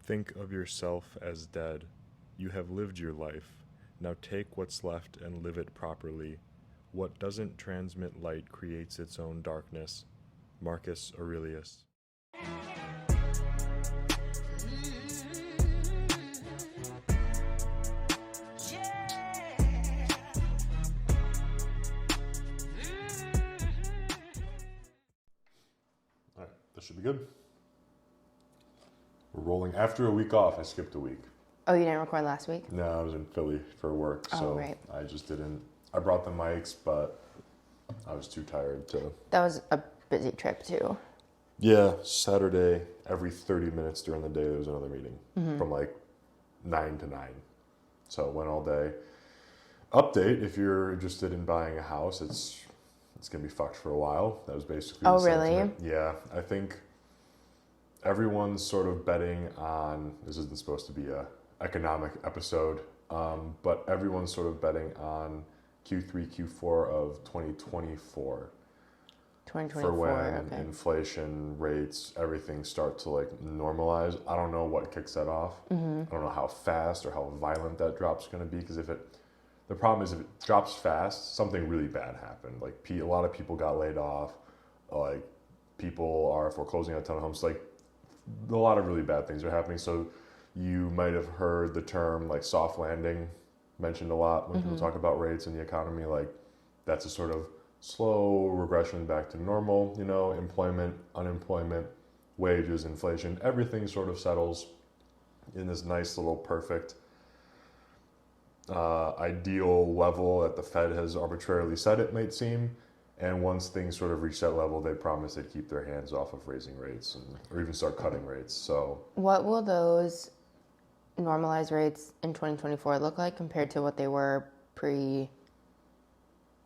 Think of yourself as dead. You have lived your life. Now take what's left and live it properly. What doesn't transmit light creates its own darkness. Marcus Aurelius. All right, this should be good. We're rolling. After a week off, I skipped a week. Oh, you didn't record last week? No, I was in Philly for work, so right. I just didn't. I brought the mics, but I was too tired to. That was a busy trip too. Yeah, Saturday, every 30 minutes during the day, there was another meeting from like 9 to 9. So it went all day. Update, if you're interested in buying a house, it's going to be fucked for a while. That was basically Oh, the really? sentiment. Yeah, I think everyone's sort of betting on, this isn't supposed to be a economic episode, but everyone's sort of betting on Q3, Q4 of 2024. 2024, For when okay. inflation rates, everything start to like normalize. I don't know what kicks that off. I don't know how fast or how violent that drop's going to be, because the problem is if it drops fast, something really bad happened. Like a lot of people got laid off, like people are foreclosing on a ton of homes. Like a lot of really bad things are happening. So you might have heard the term like soft landing mentioned a lot when people talk about rates and the economy. Like that's a sort of slow regression back to normal, employment, unemployment, wages, inflation, everything sort of settles in this nice little perfect ideal level that the Fed has arbitrarily set, it might seem. And once things sort of reach that level, they promise they'd keep their hands off of raising rates or even start cutting rates. So What will those normalized rates in 2024 look like compared to what they were pre,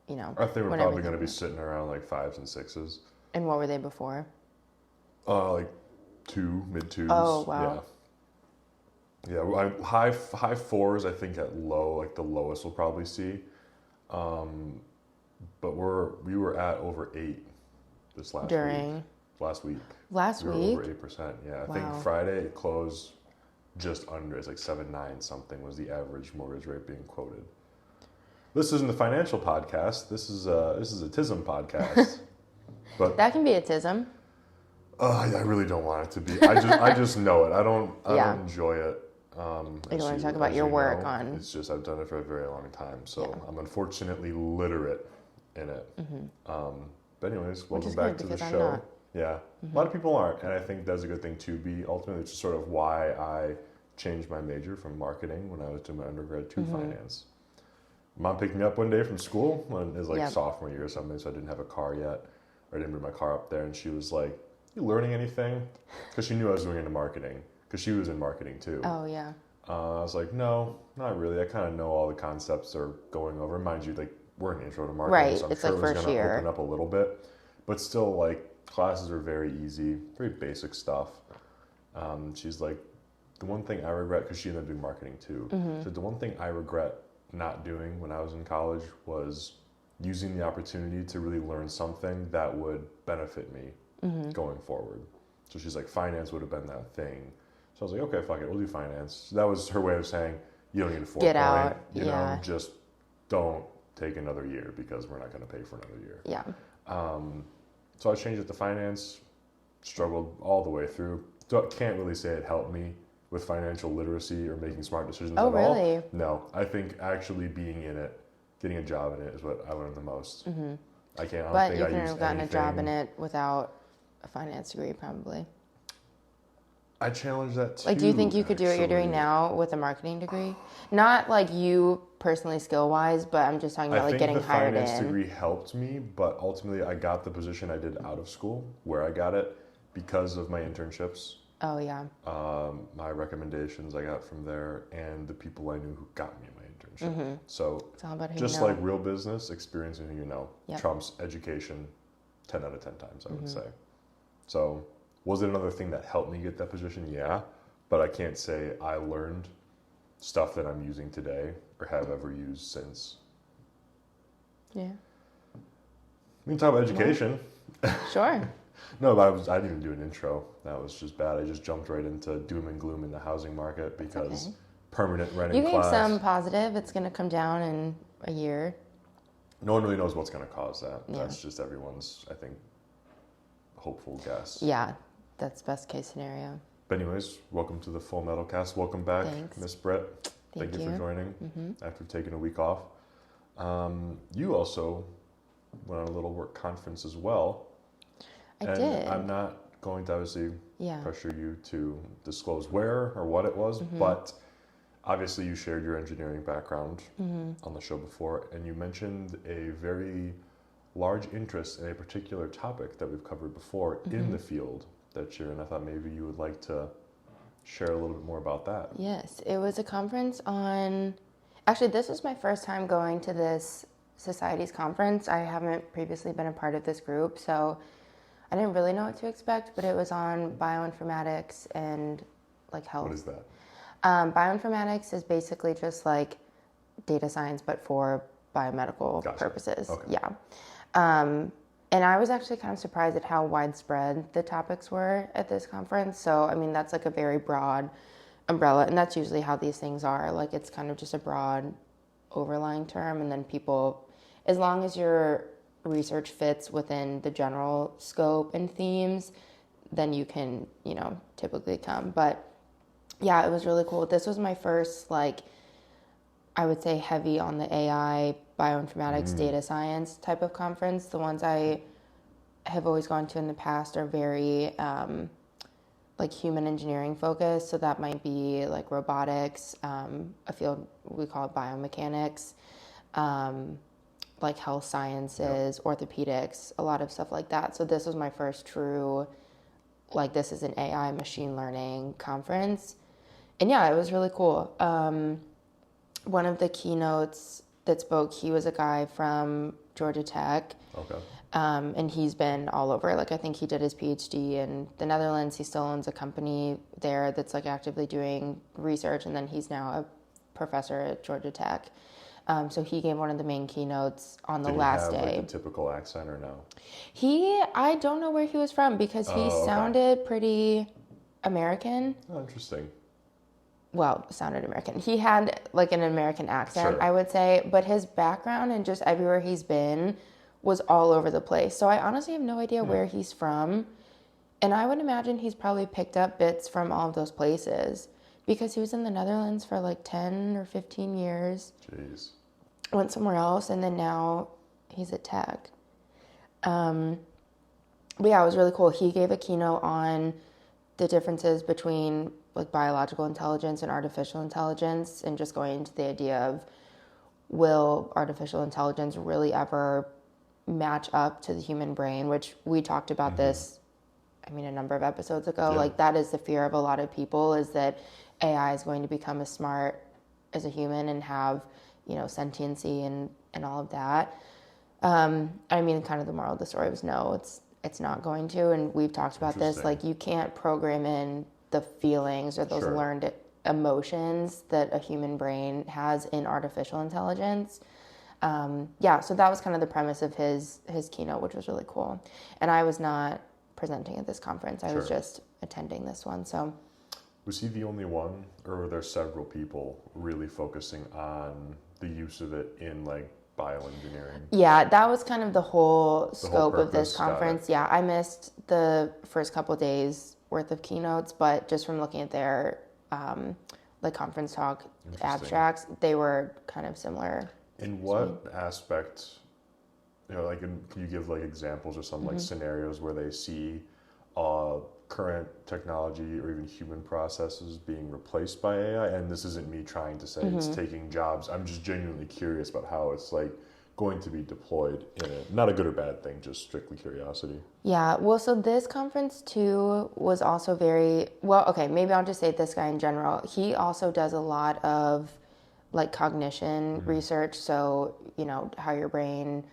I think we're when probably everything going to be went- sitting around like 5s and 6s. And what were they before? Like 2, mid-2s. Oh, wow. Yeah, high 4s, I think at low, like the lowest we'll probably see. But we were at over 8 this last week. Last week. Last we week? were over 8%. Yeah, I Wow. think Friday it closed just under. It's like 7.9 something was the average mortgage rate being quoted. This isn't the financial podcast. This is a TISM podcast. But That can be a TISM. I really don't want it to be. I just know it. I don't Yeah. enjoy it. You don't want to talk about your work on. It's just I've done it for a very long time, so I'm unfortunately literate in it. But anyways, welcome is back good to the because I'm show. not. Yeah, a lot of people aren't, and I think that's a good thing to be. Ultimately, it's just sort of why I changed my major from marketing when I was doing my undergrad to finance. Mom picked me up one day from school when it was like sophomore year or something, so I didn't have a car yet, or I didn't bring my car up there, and she was like, "You learning anything?" Because she knew I was going into marketing, because she was in marketing too. Oh, yeah. I was like, no, not really. I kind of know all the concepts they're going over. Mind you, like we're in intro to marketing, Right, so I'm it's sure like it was first going to year. open up a little bit, but still, like classes are very easy, very basic stuff. She's like, the one thing I regret, because she ended up doing marketing too. So the one thing I regret not doing when I was in college was using the opportunity to really learn something that would benefit me going forward. So she's like, finance would have been that thing. So I was like, okay, fuck it, we'll do finance. So that was her way of saying, you don't need a 4 Get point, out, you yeah. know, just don't take another year because we're not going to pay for another year. Yeah. So I changed it to finance, struggled all the way through. Can't really say it helped me with financial literacy or making smart decisions Oh, at all. really? No, I think actually being in it, getting a job in it is what I learned the most. I don't But think you I couldn't used have gotten a job in anything. it without a finance degree, probably. I challenged that too. Like, do you think you could do what you're doing actually. now with a marketing degree? Not like you personally skill-wise, but I'm just talking about like getting I think the hired finance in. degree helped me, but ultimately I got the position I did out of school, where I got it because of my internships, Oh, yeah. my recommendations I got from there, and the people I knew who got me my internship. So It's all about who just you know. like real business, experiencing who you know Yep. trumps education 10 out of 10 times, I would say. So was it another thing that helped me get that position? Yeah, but I can't say I learned stuff that I'm using today or have ever used since. Yeah. We can talk about education. Sure. No, but I didn't even do an intro. That was just bad. I just jumped right into doom and gloom in the housing market because okay. permanent rent You in gave class. some positive. It's going to come down in a year. No one really knows what's going to cause that. Yeah. That's just everyone's, I think, hopeful guess. Yeah, that's best case scenario. But anyways, welcome to the Full Metal Cast. Welcome back, Thanks. Miss Brit. Thank you for joining after taking a week off. You also went on a little work conference as well. I and did. I'm not going to obviously Yeah. pressure you to disclose where or what it was, but obviously you shared your engineering background on the show before, and you mentioned a very large interest in a particular topic that we've covered before in the field that you're in. I thought maybe you would like to share a little bit more about that. Yes, it was a conference on. Actually, this was my first time going to this society's conference. I haven't previously been a part of this group, so I didn't really know what to expect, but it was on bioinformatics and like health. What is that? Bioinformatics is basically just like data science, but for biomedical purposes. Okay. Yeah. And I was actually kind of surprised at how widespread the topics were at this conference. So, I mean, that's like a very broad umbrella, and that's usually how these things are. Like, it's kind of just a broad overlying term, and then people, as long as your research fits within the general scope and themes, then you can, typically come. But yeah, it was really cool. This was my first, like, I would say heavy on the AI, bioinformatics, data science type of conference. The ones I have always gone to in the past are very like human engineering focused. So that might be like robotics, a field we call it biomechanics, like health sciences, orthopedics, a lot of stuff like that. So this was my first true, like, this is an AI machine learning conference. And yeah, it was really cool. One of the keynotes that spoke, he was a guy from Georgia Tech. Okay. And he's been all over. Like, I think he did his PhD in the Netherlands. He still owns a company there that's like actively doing research. And then he's now a professor at Georgia Tech. So he gave one of the main keynotes on the last day. Did he have like a typical accent or no? I don't know where he was from because he sounded pretty American. Oh, interesting. Well, sounded American. He had like an American accent, Sure. I would say, but his background and just everywhere he's been was all over the place. So I honestly have no idea where he's from. And I would imagine he's probably picked up bits from all of those places because he was in the Netherlands for like 10 or 15 years. Jeez. Went somewhere else, and then now he's at Tech. But yeah, it was really cool. He gave a keynote on the differences between like biological intelligence and artificial intelligence, and just going into the idea of, will artificial intelligence really ever match up to the human brain, which we talked about this, I mean, a number of episodes ago. Like, that is the fear of a lot of people, is that AI is going to become as smart as a human and have, sentiency and all of that. I mean, kind of the moral of the story was no, it's not going to. And we've talked about this, like, you can't program in the feelings or those learned emotions that a human brain has in artificial intelligence. So that was kind of the premise of his keynote, which was really cool. And I was not presenting at this conference. I was just attending this one. So was he the only one, or were there several people really focusing on the use of it in like bioengineering? Yeah, that was kind of the whole scope of this purpose. conference. Yeah, I missed the first couple of days worth of keynotes, but just from looking at their like conference talk abstracts, they were kind of similar. In what aspect, like, can you give like examples or some like scenarios where they see current technology or even human processes being replaced by AI? And this isn't me trying to say it's taking jobs. I'm just genuinely curious about how it's like going to be deployed in it. Not a good or bad thing, just strictly curiosity. Yeah, well, so this conference too was also maybe I'll just say this guy in general. He also does a lot of like cognition research. So, how your brain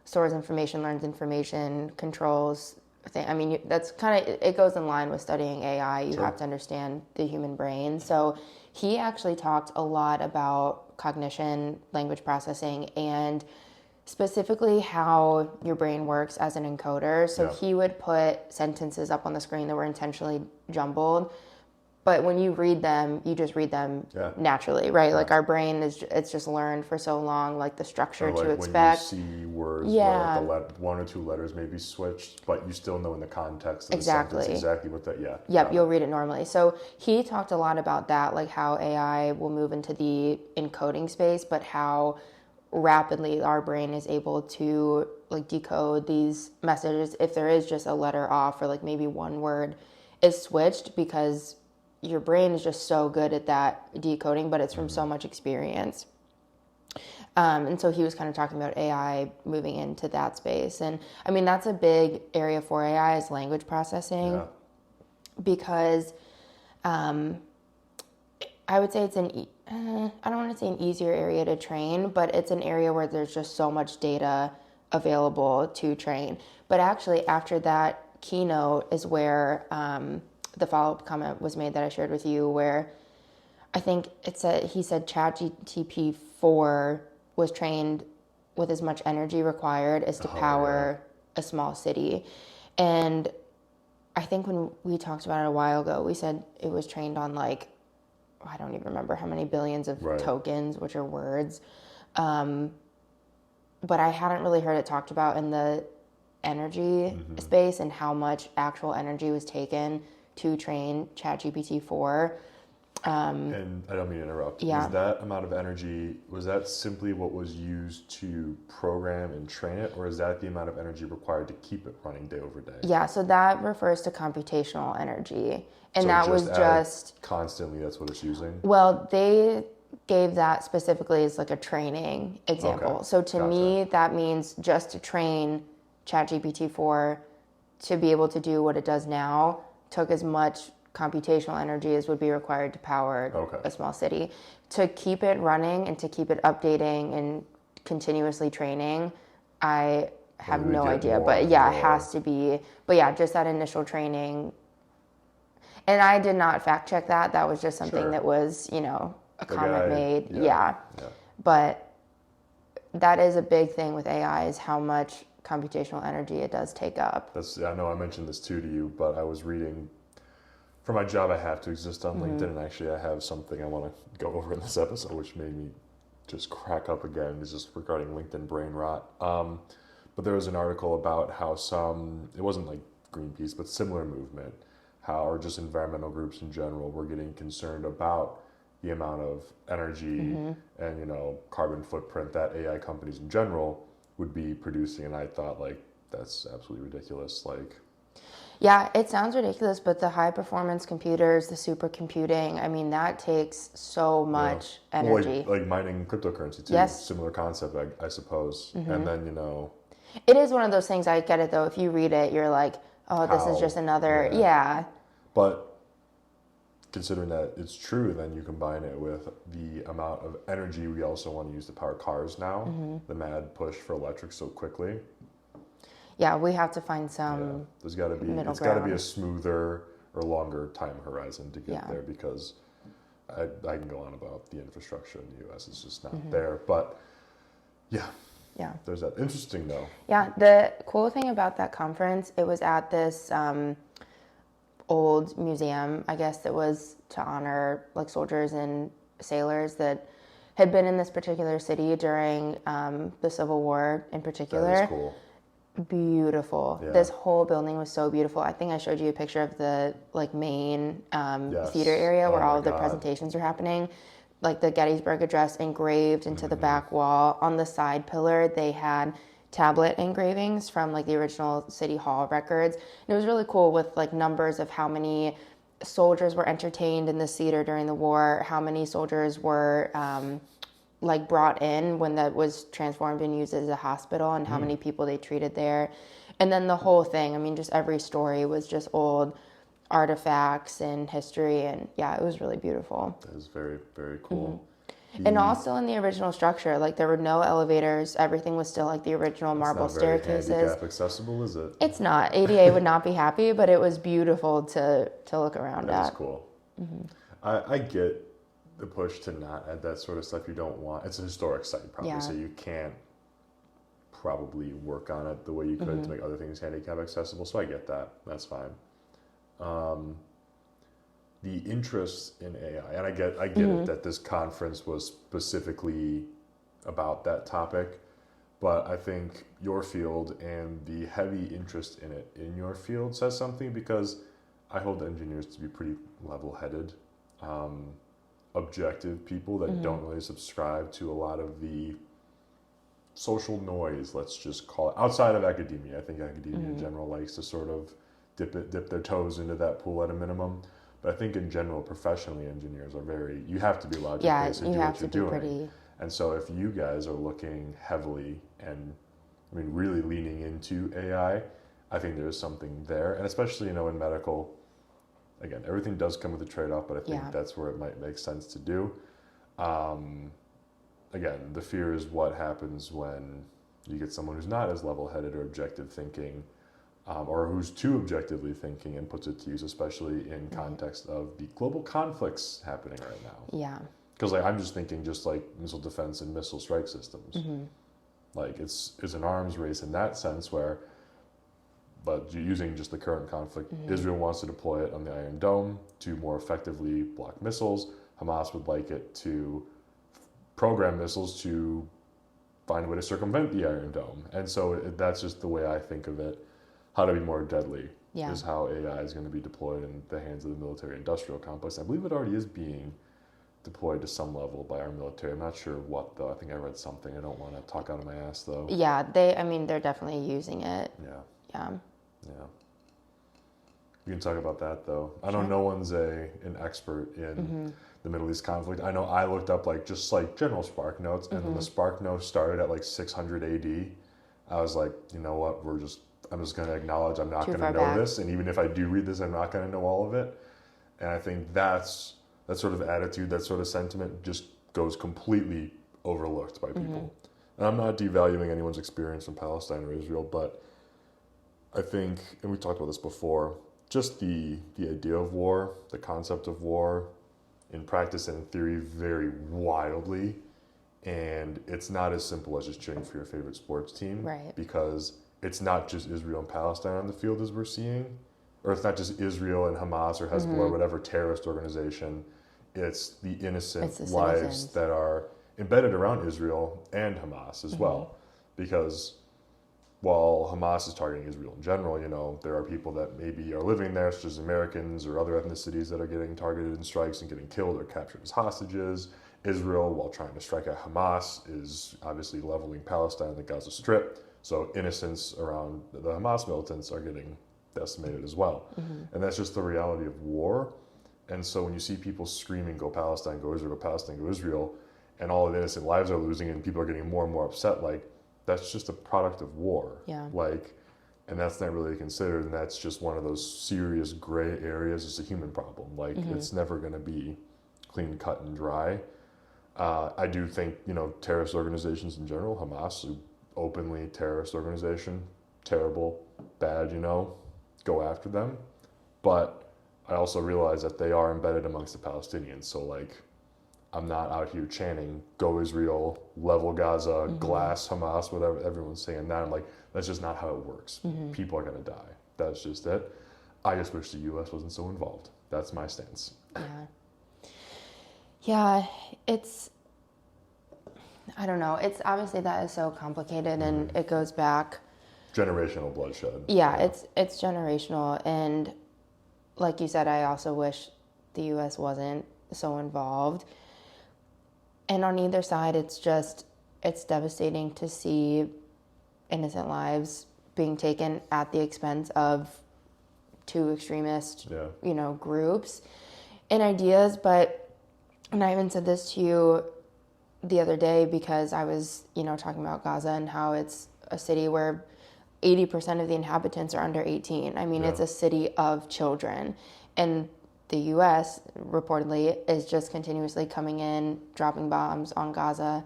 stores information, learns information, controls things. I mean, that's kind of, it goes in line with studying AI. You have to understand the human brain. So he actually talked a lot about cognition, language processing, and specifically how your brain works as an encoder. So Yeah. he would put sentences up on the screen that were intentionally jumbled. But when you read them, you just read them naturally, right? Like our brain it's just learned for so long, like the structure Or like to expect. when you see words where like one or two letters may be switched, but you still know in the context of the sentence exactly what that, Yep, you'll read it normally. So he talked a lot about that, like how AI will move into the encoding space, but how rapidly our brain is able to like decode these messages if there is just a letter off or like maybe one word is switched, because your brain is just so good at that decoding, but it's from so much experience. And so he was kind of talking about AI moving into that space. And I mean, that's a big area for AI is language processing, because I would say it's I don't want to say an easier area to train, but it's an area where there's just so much data available to train. But actually, after that keynote is where the follow-up comment was made that I shared with you, where I think he said ChatGPT 4 was trained with as much energy required as to power a small city. And I think when we talked about it a while ago, we said it was trained on like, I don't even remember how many billions of tokens, which are words. But I hadn't really heard it talked about in the energy space and how much actual energy was taken to train ChatGPT 4. And I don't mean to interrupt. Was that amount of energy, was that simply what was used to program and train it, or is that the amount of energy required to keep it running day over day? Yeah, so that refers to computational energy. And so that was just constantly, that's what it's using? Well, they gave that specifically as like a training example. So to me, that means just to train ChatGPT 4 to be able to do what it does now took as much computational energy as would be required to power a small city. To keep it running and to keep it updating and continuously training, I have no idea. But it has to be. But just that initial training. And I did not fact check that. That was just something that was, a comment made. Yeah. But that is a big thing with AI is how much computational energy it does take up. I know I mentioned this too to you, but I was reading, for my job I have to exist on LinkedIn, and actually I have something I want to go over in this episode which made me just crack up again, is just regarding LinkedIn brain rot. But there was an article about how it wasn't like Greenpeace, but similar movement, or just environmental groups in general were getting concerned about the amount of energy and carbon footprint that AI companies in general would be producing, and I thought like that's absolutely ridiculous. Like, yeah, it sounds ridiculous, but the high performance computers, the supercomputing, I mean that takes so much energy. Well, like mining cryptocurrency too. Yes, similar concept, I suppose. And then it is one of those things. I get it though. If you read it, you're like, oh, this is just another But considering that it's true, then you combine it with the amount of energy we also want to use to power cars now, the mad push for electric so quickly. Yeah, we have to find some There's got to be, middle it's got to be ground. a smoother or longer time horizon to get there, because I can go on about the infrastructure in the U.S. It's just not there. But yeah, there's that. Interesting though. Yeah, the cool thing about that conference, it was at this old museum, I guess, that was to honor like soldiers and sailors that had been in this particular city during the Civil War in particular. That is cool. Beautiful. Yeah. This whole building was so beautiful. I think I showed you a picture of the like main theater area where all of the presentations are happening. Like the Gettysburg Address engraved into the back wall. On the side pillar, they had tablet engravings from like the original City Hall records. And it was really cool with like numbers of how many soldiers were entertained in this theater during the war, how many soldiers were like brought in when that was transformed and used as a hospital, and how many people they treated there. And then the whole thing, I mean, just every story was just old artifacts and history, and it was really beautiful. That is very, very cool. And also in the original structure, like there were no elevators, everything was still like the original marble staircases. It's not very handicap accessible, is it? It's not. ADA would not be happy, but it was beautiful to look around at. That was cool. I get the push to not add that sort of stuff. You don't want, it's a historic site probably, so you can't probably work on it the way you could to make other things handicap accessible. So I get that. That's fine. The interest in AI, and I get it that this conference was specifically about that topic, but I think your field and the heavy interest in it in your field says something, because I hold engineers to be pretty level-headed, objective people that don't really subscribe to a lot of the social noise, let's just call it, outside of academia. I think academia in general likes to sort of dip their toes into that pool at a minimum. But I think in general, professionally, engineers are you have to be logic-based to do what you're doing. And so if you guys are looking heavily and, I mean, really leaning into AI, I think there's something there. And especially, in medical, again, everything does come with a trade-off, but I think that's where it might make sense to do. Again, the fear is what happens when you get someone who's not as level-headed or objective thinking, or who's too objectively thinking and puts it to use, especially in context of the global conflicts happening right now. Yeah. Because I'm just thinking just like missile defense and missile strike systems. Like it's an arms race in that sense but using just the current conflict, Israel wants to deploy it on the Iron Dome to more effectively block missiles. Hamas would like it to program missiles to find a way to circumvent the Iron Dome. And so that's just the way I think of it. How to be more deadly is how AI is going to be deployed in the hands of the military-industrial complex. I believe it already is being deployed to some level by our military. I'm not sure what, though. I think I read something. I don't want to talk out of my ass, though. Yeah, they're definitely using it. Yeah. You can talk about that, though. I know no one's an expert in the Middle East conflict. I know I looked up just general Spark Notes, and when the Spark Notes started at 600 AD, I was like, you know what, I'm just going to acknowledge I'm not going to know this, and even if I do read this, I'm not going to know all of it. And I think that sort of attitude, that sort of sentiment just goes completely overlooked by people. And I'm not devaluing anyone's experience in Palestine or Israel, but I think, and we talked about this before, just the idea of war, the concept of war, in practice and in theory, vary wildly. And it's not as simple as just cheering for your favorite sports team. Right. Because it's not just Israel and Palestine on the field as we're seeing, or it's not just Israel and Hamas or Hezbollah or whatever terrorist organization. It's the innocent lives that are embedded around Israel and Hamas as well. Because while Hamas is targeting Israel in general, there are people that maybe are living there, such as Americans or other ethnicities, that are getting targeted in strikes and getting killed or captured as hostages. Israel, while trying to strike at Hamas, is obviously leveling Palestine and the Gaza Strip. So innocents around the Hamas militants are getting decimated as well. And that's just the reality of war. And so when you see people screaming, go Palestine, go Israel, go Palestine, go Israel, and all of the innocent lives are losing and people are getting more and more upset, that's just a product of war. Yeah. And that's not really considered, and that's just one of those serious gray areas. It's a human problem. It's never going to be clean cut and dry. I do think, terrorist organizations in general, Hamas, openly terrorist organization, terrible, bad, go after them. But I also realize that they are embedded amongst the Palestinians. So I'm not out here chanting, go Israel, level Gaza, glass Hamas, whatever everyone's saying that. I'm like, that's just not how it works. People are going to die. That's just it. I just wish the U.S. wasn't so involved. That's my stance. Yeah, I don't know. It's obviously that is so complicated and it goes back. Generational bloodshed. Yeah, it's generational. And like you said, I also wish the U.S. wasn't so involved. And on either side, it's devastating to see innocent lives being taken at the expense of two extremist, groups and ideas. And I even said this to you the other day because I was, talking about Gaza and how it's a city where 80% of the inhabitants are under 18. I mean, it's a city of children. And the U.S. reportedly is just continuously coming in, dropping bombs on Gaza.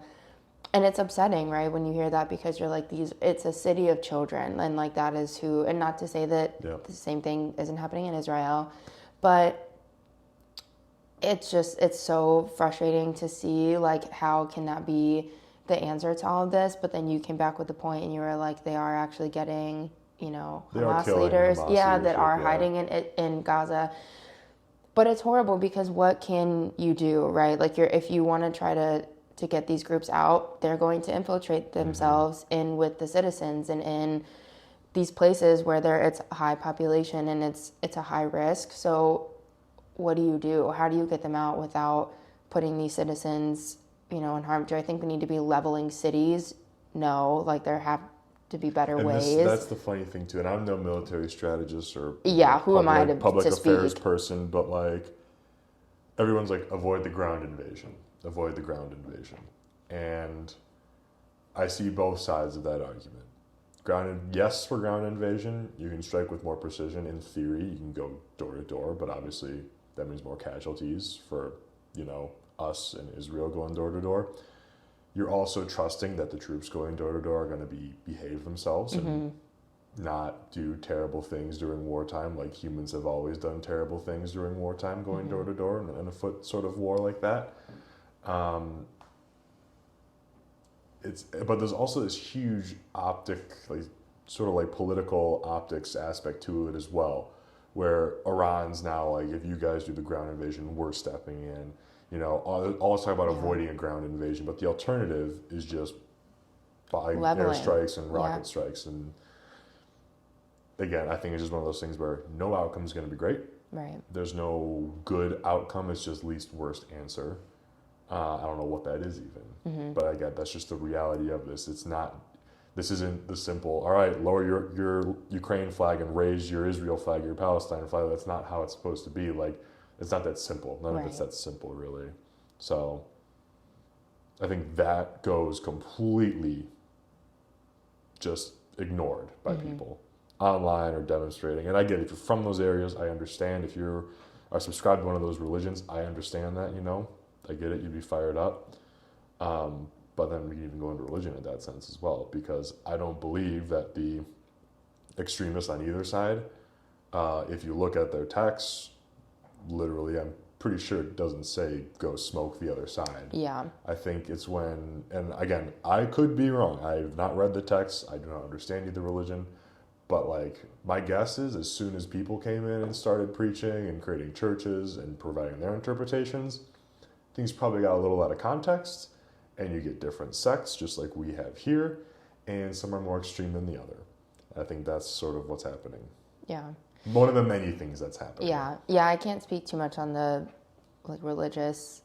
And it's upsetting, right, when you hear that, because you're like, it's a city of children. And that is who, and not to say that the same thing isn't happening in Israel, but it's so frustrating to see, how can that be the answer to all of this, but then you came back with the point and you were like, they are actually getting, Hamas leaders, that are hiding in Gaza. But it's horrible because what can you do, right? Like if you want to try to get these groups out, they're going to infiltrate themselves in with the citizens and in these places where it's a high population and it's a high risk. So what do you do? How do you get them out without putting these citizens, in harm? Do I think we need to be leveling cities? No, like there have to be better ways. That's the funny thing too. And I'm no military strategist or who am I to public affairs speak? person, but like everyone's like avoid the ground invasion. Avoid the ground invasion. And I see both sides of that argument. Yes, for ground invasion, you can strike with more precision. In theory, you can go door to door, but obviously that means more casualties for, us in Israel going door to door. You're also trusting that the troops going door to door are going to behave themselves and not do terrible things during wartime, like humans have always done terrible things during wartime, going door to door in a foot sort of war like that. But there's also this huge political optics aspect to it as well, where Iran's now like, if you guys do the ground invasion, we're stepping in. All this talk about avoiding a ground invasion, but the alternative is just by airstrikes and rocket strikes. And again, I think it's just one of those things where no outcome is going to be great. Right. There's no good outcome. It's just least worst answer. I don't know what that is even, but I get that's just the reality of this. This isn't the simple, all right, lower your Ukraine flag and raise your Israel flag, your Palestine flag. That's not how it's supposed to be. Like, it's not that simple. None of it's that simple, really. So I think that goes completely just ignored by people online or demonstrating. And I get it. If you're from those areas, I understand. If you are subscribed to one of those religions, I understand that, I get it. You'd be fired up. But then we can even go into religion in that sense as well, because I don't believe that the extremists on either side, if you look at their texts, literally, I'm pretty sure it doesn't say go smoke the other side. Yeah. I think it's when, and again, I could be wrong. I've not read the text. I do not understand either religion. But like, my guess is as soon as people came in and started preaching and creating churches and providing their interpretations, things probably got a little out of context, and you get different sects, just like we have here, and some are more extreme than the other. I think that's sort of what's happening. Yeah. One of the many things that's happening. Yeah. I can't speak too much on the religious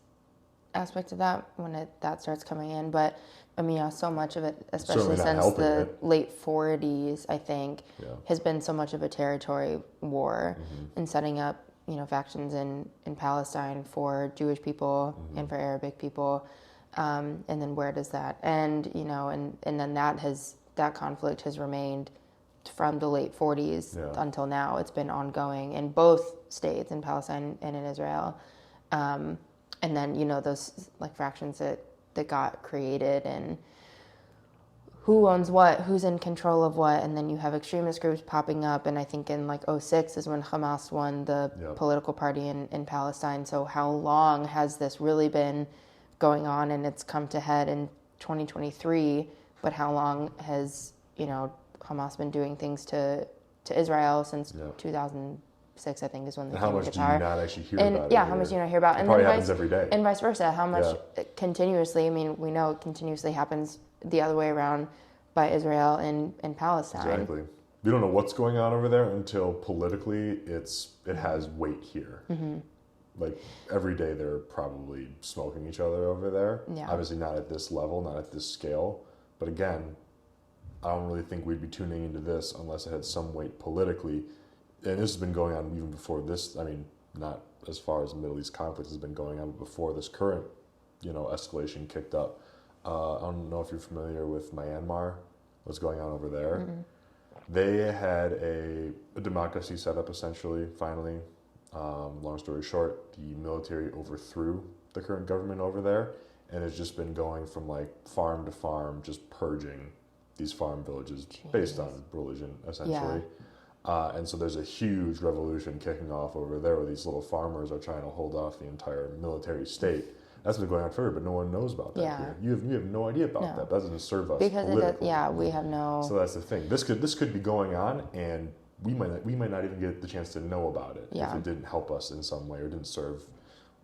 aspect of that when that starts coming in, but I mean, so much of it, especially since the late 40s, I think, has been so much of a territory war and setting up, factions in Palestine for Jewish people and for Arabic people. And then where does that end, and then that conflict has remained from the late 40s until now. It's been ongoing in both states, in Palestine and in Israel. And then, those fractions that got created and who owns what, who's in control of what, and then you have extremist groups popping up. And I think in 2006 is when Hamas won the political party in Palestine. So how long has this really been going on? And it's come to head in 2023, but how long has, Hamas been doing things to Israel since 2006, I think, is when they came to Qatar. How much do you not actually hear about it? How much do you not hear about it? It probably happens every day. And vice versa. How much continuously, I mean, we know it continuously happens the other way around by Israel and Palestine. Exactly. We don't know what's going on over there until politically it has weight here. Like every day they're probably smoking each other over there. Yeah. Obviously not at this level, not at this scale. But again, I don't really think we'd be tuning into this unless it had some weight politically. And this has been going on even before this. I mean, not as far as the Middle East conflict has been going on, but before this current, escalation kicked up. I don't know if you're familiar with Myanmar, what's going on over there. They had a democracy set up essentially, finally. Long story short, the military overthrew the current government over there, and it's just been going from farm to farm, just purging these farm villages based on religion, essentially. And so there's a huge revolution kicking off over there where these little farmers are trying to hold off the entire military state. That's been going on forever, but no one knows about that here. You have no idea about that. That doesn't serve us because politically. we have no. So that's the thing. This could be going on, and we might not even get the chance to know about it if it didn't help us in some way or didn't serve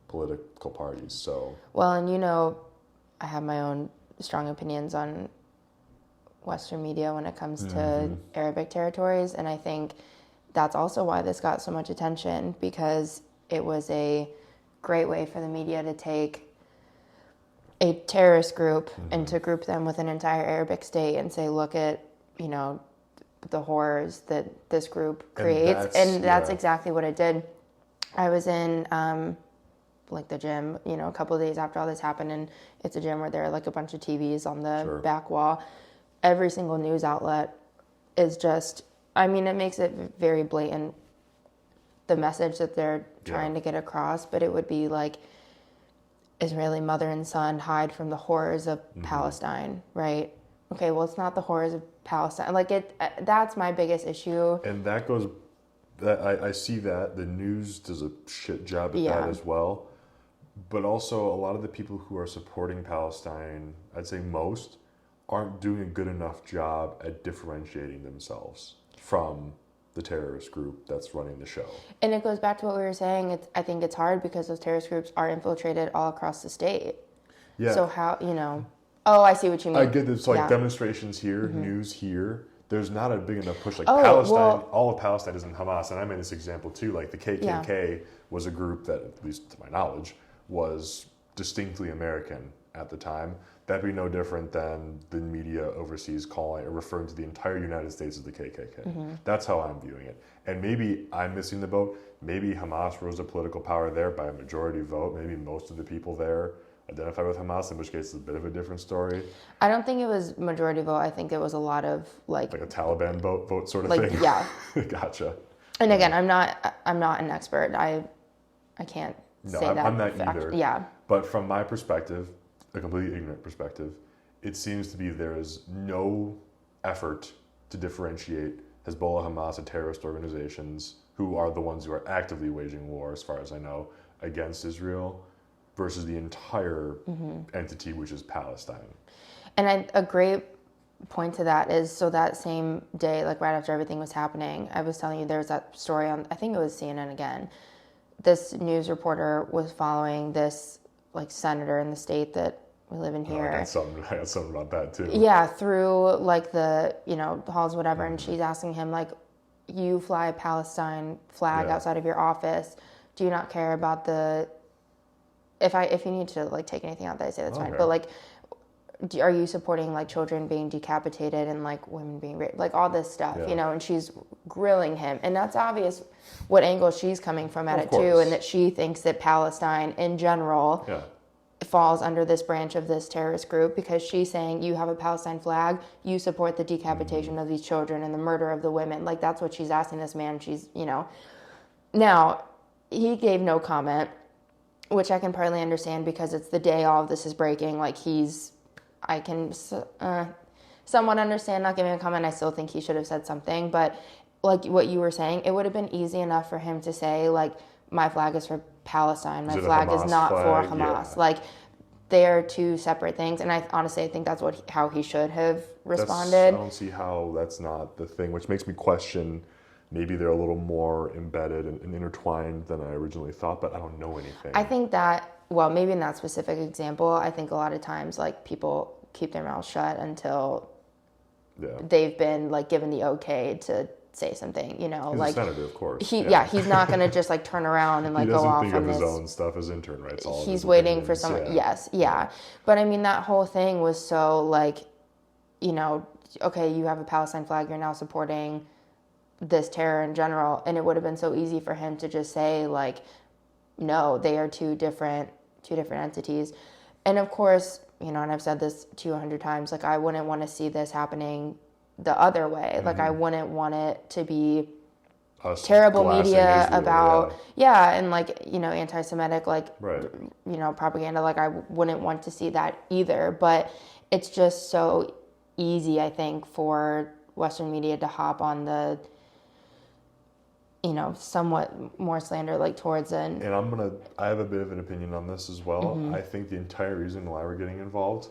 political parties. So well, and I have my own strong opinions on Western media when it comes to Arabic territories, and I think that's also why this got so much attention, because it was a great way for the media to take a terrorist group and to group them with an entire Arabic state and say, look at, the horrors that this group creates. And that's exactly what it did. I was in the gym, a couple of days after all this happened, and it's a gym where there are like a bunch of TVs on the back wall. Every single news outlet is just, it makes it very blatant, the message that they're trying to get across, but it would be like Israeli mother and son hide from the horrors of Palestine, right? Okay, well, it's not the horrors of Palestine. That's my biggest issue. And that goes, I see that. The news does a shit job at that as well. But also, a lot of the people who are supporting Palestine, I'd say most, aren't doing a good enough job at differentiating themselves from the terrorist group that's running the show. And it goes back to what we were saying. I think it's hard because those terrorist groups are infiltrated all across the state. Yeah. So how, oh, I see what you mean. I get this, demonstrations here, news here. There's not a big enough push. Palestine, all of Palestine is in Hamas. And I made this example too. The KKK was a group that, at least to my knowledge, was distinctly American at the time. That'd be no different than the media overseas calling or referring to the entire United States as the KKK. That's how I'm viewing it. And maybe I'm missing the boat. Maybe Hamas rose to political power there by a majority vote. Maybe most of the people there identify with Hamas, in which case it's a bit of a different story. I don't think it was majority vote. I think it was a lot of like a Taliban vote sort of thing. Yeah. Gotcha. And again, I'm not an expert. I can't say that. I'm not either. Yeah. But from my perspective, a completely ignorant perspective, it seems to be there is no effort to differentiate Hezbollah, Hamas, and terrorist organizations, who are the ones who are actively waging war, as far as I know, against Israel, versus the entire entity, which is Palestine. And a great point to that is, so that same day, right after everything was happening, I was telling you there was that story on, I think it was CNN again. This news reporter was following this senator in the state that we live in here. I got something about that too. Yeah, through the halls, whatever, and she's asking him you fly a Palestine flag outside of your office. Do you not care about the? If you need to take anything out that I say, that's fine. But are you supporting children being decapitated and women being raped, all this stuff, And she's grilling him, and that's obvious what angle she's coming from at it too, and that she thinks that Palestine in general falls under this branch of this terrorist group, because she's saying you have a Palestine flag, you support the decapitation of these children and the murder of the women. That's what she's asking this man. She's now he gave no comment, which I can partly understand because it's the day all of this is breaking. I can somewhat understand not giving a comment. I still think he should have said something, but what you were saying, it would have been easy enough for him to say my flag is for Palestine, my flag is not for Hamas. Yeah. They are two separate things, and I honestly think that's how he should have responded. I don't see how that's not the thing, which makes me question. Maybe they're a little more embedded and intertwined than I originally thought, but I don't know anything. I think that, maybe in that specific example, I think a lot of times people keep their mouths shut until they've been given the okay to say something, He's a senator, of course. He's not going to just turn around and go off on this. He doesn't think of his own stuff as intern rights. He's waiting for someone. Yes, yeah. But that whole thing was so okay, you have a Palestine flag, you're now supporting this terror in general, and it would have been so easy for him to just say no, they are two different entities. And of course, and I've said this 200 times, I wouldn't want to see this happening the other way. I wouldn't want it to be terrible media Israel, about and anti-Semitic propaganda. I wouldn't want to see that either. But it's just so easy, I think, for Western media to hop on the somewhat more slander like towards it. And I have a bit of an opinion on this as well. I think the entire reason why we're getting involved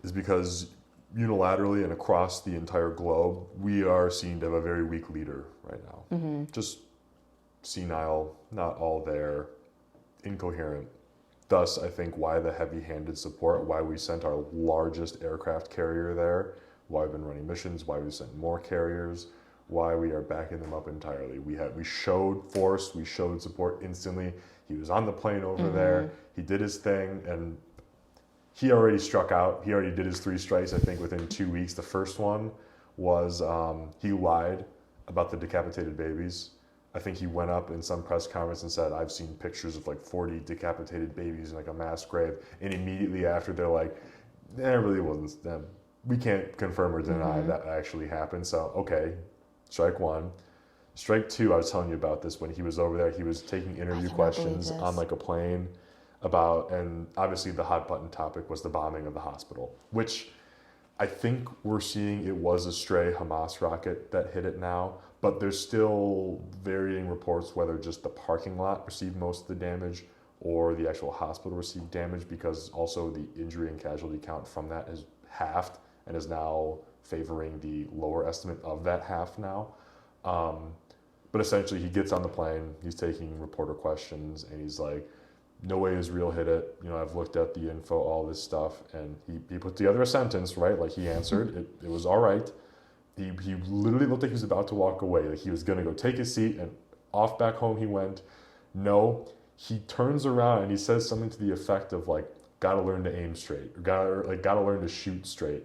is because unilaterally and across the entire globe, we are seen to have a very weak leader right now. Just senile, not all there, incoherent. Thus, I think why the heavy-handed support, why we sent our largest aircraft carrier there, why we've been running missions, why we sent more carriers, why we are backing them up entirely. We showed force, we showed support instantly. He was on the plane over there, he did his thing, and he already struck out. He already did his 3 strikes, I think, within 2 weeks. The first one was he lied about the decapitated babies. I think he went up in some press conference and said, I've seen pictures of like 40 decapitated babies in like a mass grave. And immediately after, they're like, it really wasn't them. We can't confirm or deny that actually happened. So, okay, strike 1. Strike 2, I was telling you about this when he was over there. He was taking interview questions on like a plane about, and obviously the hot button topic was the bombing of the hospital, which I think we're seeing it was a stray Hamas rocket that hit it now, but there's still varying reports whether just the parking lot received most of the damage or the actual hospital received damage, because also the injury and casualty count from that is halved and is now favoring the lower estimate of that half now. But essentially he gets on the plane, he's taking reporter questions, and he's like, no way Israel hit it. I've looked at the info, all this stuff. And he put together a sentence, right? Like he answered, it was all right. He literally looked like he was about to walk away. Like he was going to go take his seat, and off back home he went. No, he turns around and he says something to the effect of like, gotta learn to aim straight, or gotta learn to shoot straight.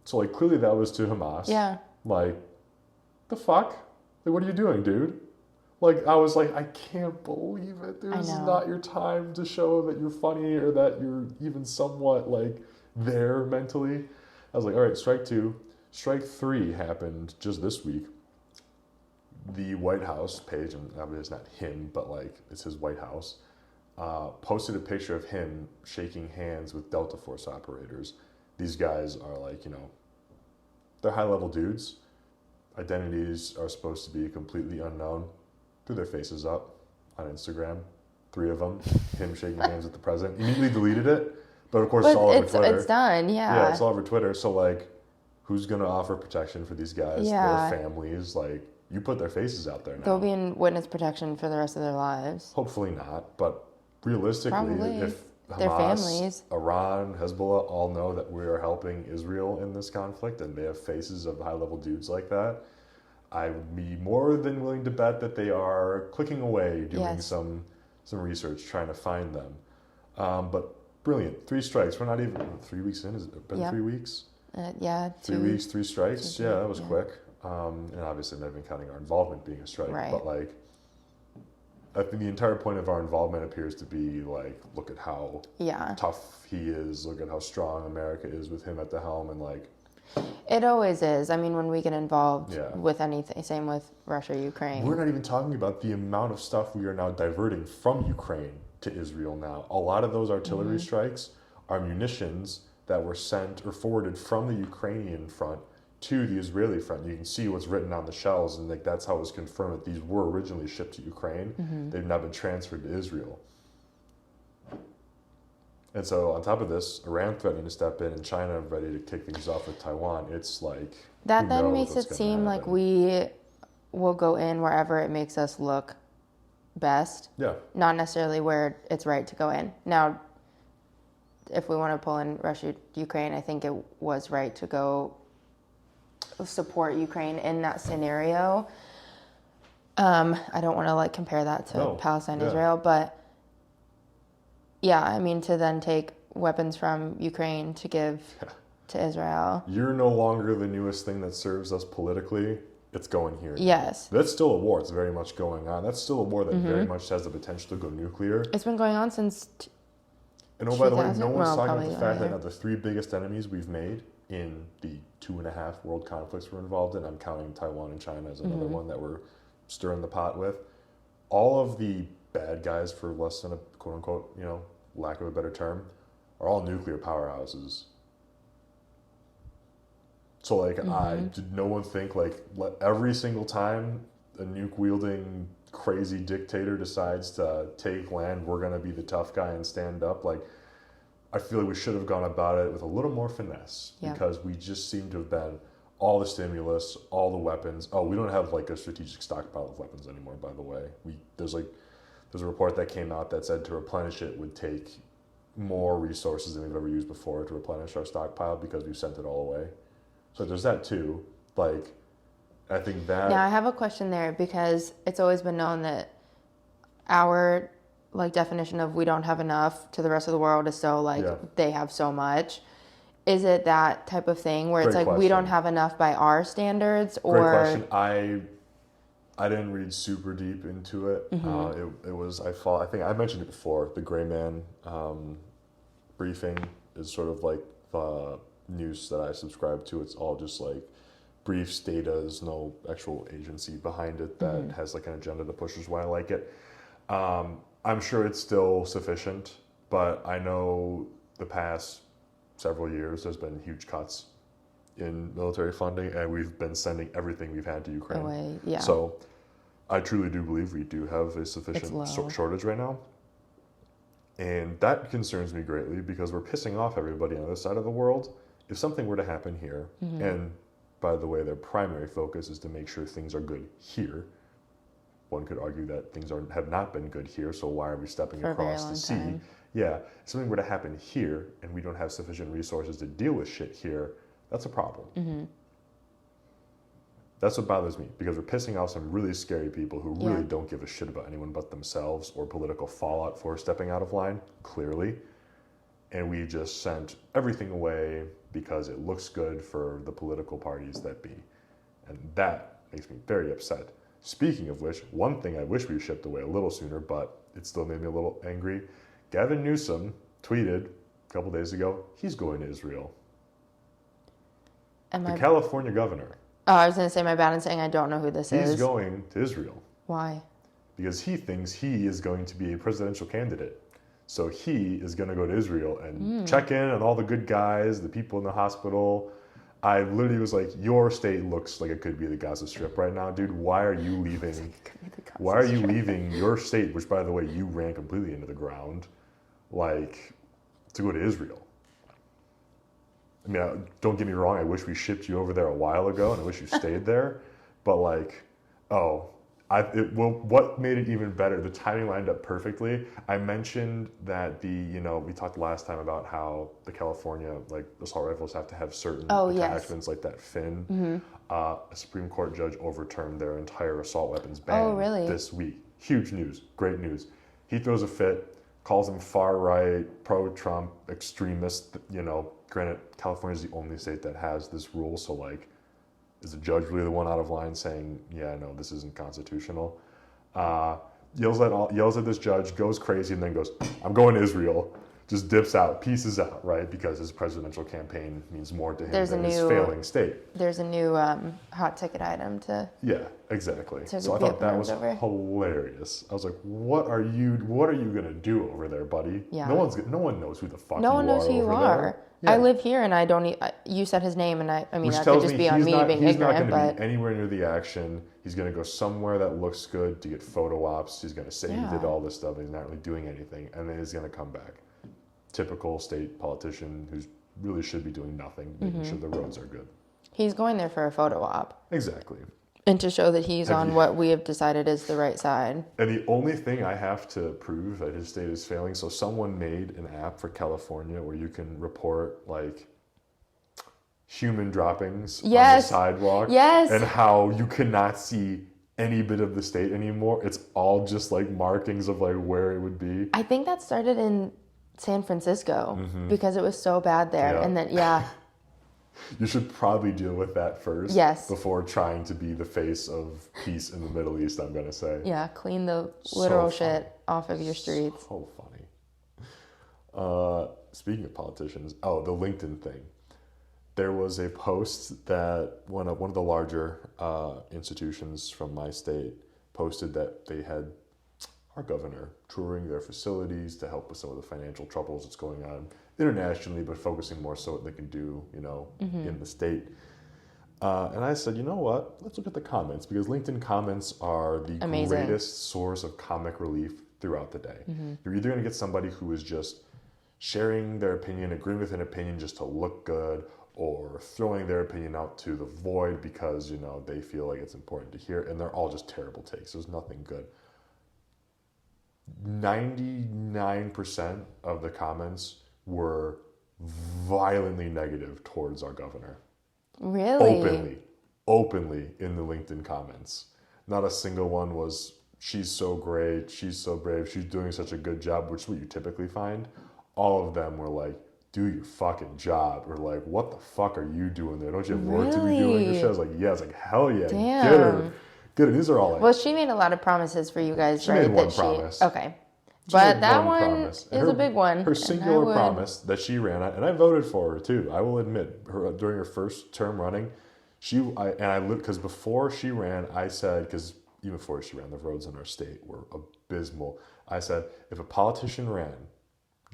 So like clearly that was to Hamas. Yeah. Like, the fuck? Like, what are you doing, dude? Like, I was like, I can't believe it. This is not your time to show that you're funny or that you're even somewhat, like, there mentally. I was like, all right, strike 2. Strike 3 happened just this week. The White House page, and obviously it's not him, but, like, it's his White House, posted a picture of him shaking hands with Delta Force operators. These guys are, like, they're high-level dudes. Identities are supposed to be completely unknown. Threw their faces up on Instagram, 3 of them, him shaking hands with the president. Immediately deleted it, but of course it's all over Twitter. It's done, Yeah, it's all over Twitter. So like, who's gonna offer protection for these guys? Their families, like, you put their faces out there now. They'll be in witness protection for the rest of their lives. Hopefully not, but realistically, probably. If their Hamas, families, Iran, Hezbollah all know that we are helping Israel in this conflict, and they have faces of high-level dudes like that, I would be more than willing to bet that they are clicking away, doing some research, trying to find them. But brilliant. 3 strikes. We're not even 3 weeks in. Has it been 3 weeks? 3 weeks, 3 strikes. Yeah, that was quick. And obviously, not even counting our involvement being a strike. Right. But like, I think the entire point of our involvement appears to be like, look at how tough he is. Look at how strong America is with him at the helm, and like. It always is. I mean, when we get involved with anything, same with Russia, Ukraine. We're not even talking about the amount of stuff we are now diverting from Ukraine to Israel now. A lot of those artillery strikes are munitions that were sent or forwarded from the Ukrainian front to the Israeli front. You can see what's written on the shells, and like that's how it was confirmed that these were originally shipped to Ukraine. They've now been transferred to Israel. And so on top of this, Iran threatening to step in and China ready to kick things off with Taiwan. It's like, that then makes it seem like we will go in wherever it makes us look best. Yeah. Not necessarily where it's right to go in. Now, if we want to pull in Russia, Ukraine, I think it was right to go support Ukraine in that scenario. I don't want to like compare that to Palestine, Israel, but yeah, I mean, to then take weapons from Ukraine to give to Israel. You're no longer the newest thing that serves us politically. It's going here. Yes. That's still a war. It's very much going on. That's still a war that very much has the potential to go nuclear. It's been going on since And by the way, no one's talking about the fact that the 3 biggest enemies we've made in the 2.5 world conflicts we're involved in, I'm counting Taiwan and China as another one that we're stirring the pot with. All of the bad guys, for less than a quote unquote, lack of a better term, are all nuclear powerhouses. So like, did no one think like every single time a nuke-wielding crazy dictator decides to take land, we're going to be the tough guy and stand up. Like, I feel like we should have gone about it with a little more finesse because we just seem to have been all the stimulus, all the weapons. Oh, we don't have like a strategic stockpile of weapons anymore, by the way. There's a report that came out that said to replenish it would take more resources than we've ever used before to replenish our stockpile because we've sent it all away. So there's that too. Like, I think that... Now, I have a question there because it's always been known that our like definition of we don't have enough to the rest of the world is so like they have so much. Is it that type of thing where it's like we don't have enough by our standards? Or great question. I didn't read super deep into it. It was I think I mentioned it before. The Gray Man briefing is sort of like the news that I subscribe to. It's all just like briefs, data. There's no actual agency behind it that has like an agenda to push, is why I like it. I'm sure it's still sufficient, but I know the past several years there's been huge cuts in military funding, and we've been sending everything we've had to Ukraine. Away. Yeah. So I truly do believe we do have a sufficient shortage right now. And that concerns me greatly because we're pissing off everybody on the other side of the world. If something were to happen here, and by the way, their primary focus is to make sure things are good here. One could argue that things have not been good here, so why are we stepping across the sea? Yeah, if something were to happen here and we don't have sufficient resources to deal with shit here, that's a problem. That's what bothers me, because we're pissing off some really scary people who really don't give a shit about anyone but themselves or political fallout for stepping out of line, clearly. And we just sent everything away because it looks good for the political parties that be. And that makes me very upset. Speaking of which, one thing I wish we shipped away a little sooner, but it still made me a little angry. Gavin Newsom tweeted a couple days ago, he's going to Israel. The California governor. Oh, I was going to say my bad in saying I don't know who this is. He's going to Israel. Why? Because he thinks he is going to be a presidential candidate. So he is going to go to Israel and check in on all the good guys, the people in the hospital. I literally was like, your state looks like it could be the Gaza Strip right now, dude. Why are you leaving? Why are you leaving your state, which, by the way, you ran completely into the ground, like, to go to Israel? I mean, don't get me wrong. I wish we shipped you over there a while ago, and I wish you stayed there. But like, what made it even better? The timing lined up perfectly. I mentioned that we talked last time about how the California assault rifles have to have certain attachments, like that fin. A Supreme Court judge overturned their entire assault weapons ban this week. Huge news, great news. He throws a fit, calls them far right, pro-Trump, extremist. Granted, California is the only state that has this rule, so like, is the judge really the one out of line saying, yeah, no, this isn't constitutional? Yells at this judge, goes crazy, and then goes, I'm going to Israel. Just dips out, pieces out, right? Because his presidential campaign means more to him than his failing state. There's a new hot ticket item to... Yeah, exactly. So I thought that was hilarious. I was like, what are you going to do over there, buddy? Yeah. No one knows who the fuck you are. No one knows who you are. Yeah. I live here, and I don't. You said his name, and I mean, that could just be on me being ignorant. He's not going to be anywhere near the action. He's going to go somewhere that looks good to get photo ops. He's going to say he did all this stuff, and he's not really doing anything, and then he's going to come back. Typical state politician who really should be doing nothing, making sure the roads are good. He's going there for a photo op. Exactly. And to show that he's on what we have decided is the right side. And the only thing I have to prove that his state is failing, so someone made an app for California where you can report like human droppings on the sidewalk. Yes. And how you cannot see any bit of the state anymore. It's all just like markings of like where it would be. I think that started in San Francisco because it was so bad there. Yeah. And then, you should probably deal with that first. Yes. Before trying to be the face of peace in the Middle East, I'm going to say. Yeah, clean the literal shit off of your streets. So funny. Speaking of politicians, the LinkedIn thing. There was a post that one of the larger institutions from my state posted that they had our governor touring their facilities to help with some of the financial troubles that's going on internationally, but focusing more so what they can do, in the state. And I said, you know what? Let's look at the comments because LinkedIn comments are the Amazing. greatest source of comic relief throughout the day. You're either going to get somebody who is just sharing their opinion, agreeing with an opinion just to look good, or throwing their opinion out to the void because, you know, they feel like it's important to hear, and they're all just terrible takes. There's nothing good. 99% of the comments were violently negative towards our governor. Really? Openly in the LinkedIn comments. Not a single one was, she's so great, she's so brave, she's doing such a good job, which is what you typically find. All of them were like, do your fucking job, or like, what the fuck are you doing there? Don't you have work to be doing? Your shit. I was like, yeah. It's like, hell yeah, Damn. get her. Get her. These are all like, Well, she made a lot of promises for you guys, she right? made one promise. Okay. She But made that one one promise. is a big one. Her and singular promise that she ran, and I voted for her too. I will admit, her during her first term running, because before she ran, I said, because even before she ran, the roads in our state were abysmal. I said, if a politician ran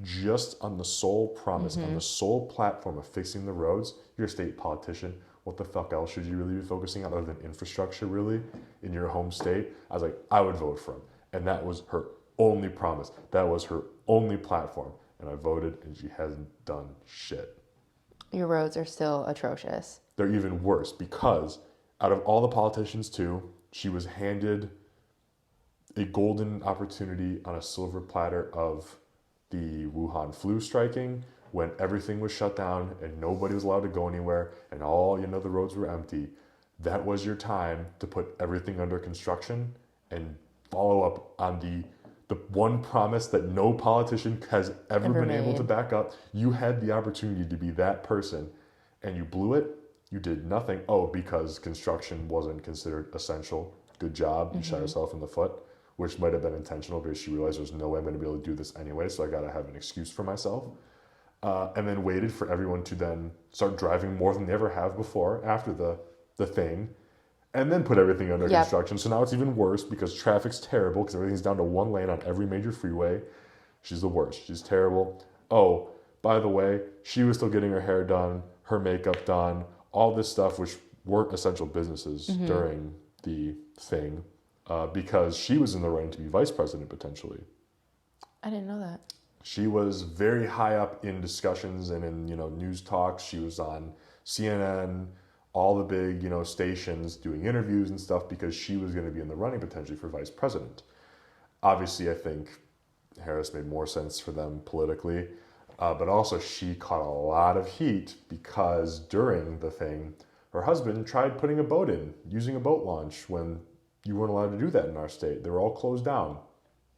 just on the sole promise, on the sole platform of fixing the roads, you're a state politician. What the fuck else should you really be focusing on other than infrastructure, really, in your home state? I was like, I would vote for him. And that was her only promise. That was her only platform. And I voted, and she hasn't done shit. Your roads are still atrocious. They're even worse because out of all the politicians, too, she was handed a golden opportunity on a silver platter of the Wuhan flu striking when everything was shut down and nobody was allowed to go anywhere and all, you know, the roads were empty. That was your time to put everything under construction and follow up on the one promise that no politician has ever been able to back up. You had the opportunity to be that person and you blew it. You did nothing. Oh, because construction wasn't considered essential. Good job. You shot yourself in the foot, which might have been intentional because she realized there's no way I'm going to be able to do this anyway, so I got to have an excuse for myself. And then waited for everyone to then start driving more than they ever have before after the thing, and then put everything under construction. So now it's even worse because traffic's terrible because everything's down to one lane on every major freeway. She's the worst. She's terrible. Oh, by the way, she was still getting her hair done, her makeup done, all this stuff, which weren't essential businesses during the thing. Because she was in the running to be vice president potentially. I didn't know that. She was very high up in discussions and in, you know, news talks. She was on CNN, all the big, you know, stations doing interviews and stuff because she was going to be in the running potentially for vice president. Obviously, I think Harris made more sense for them politically, but also she caught a lot of heat because during the thing, her husband tried putting a boat in, using a boat launch when you weren't allowed to do that in our state. They were all closed down.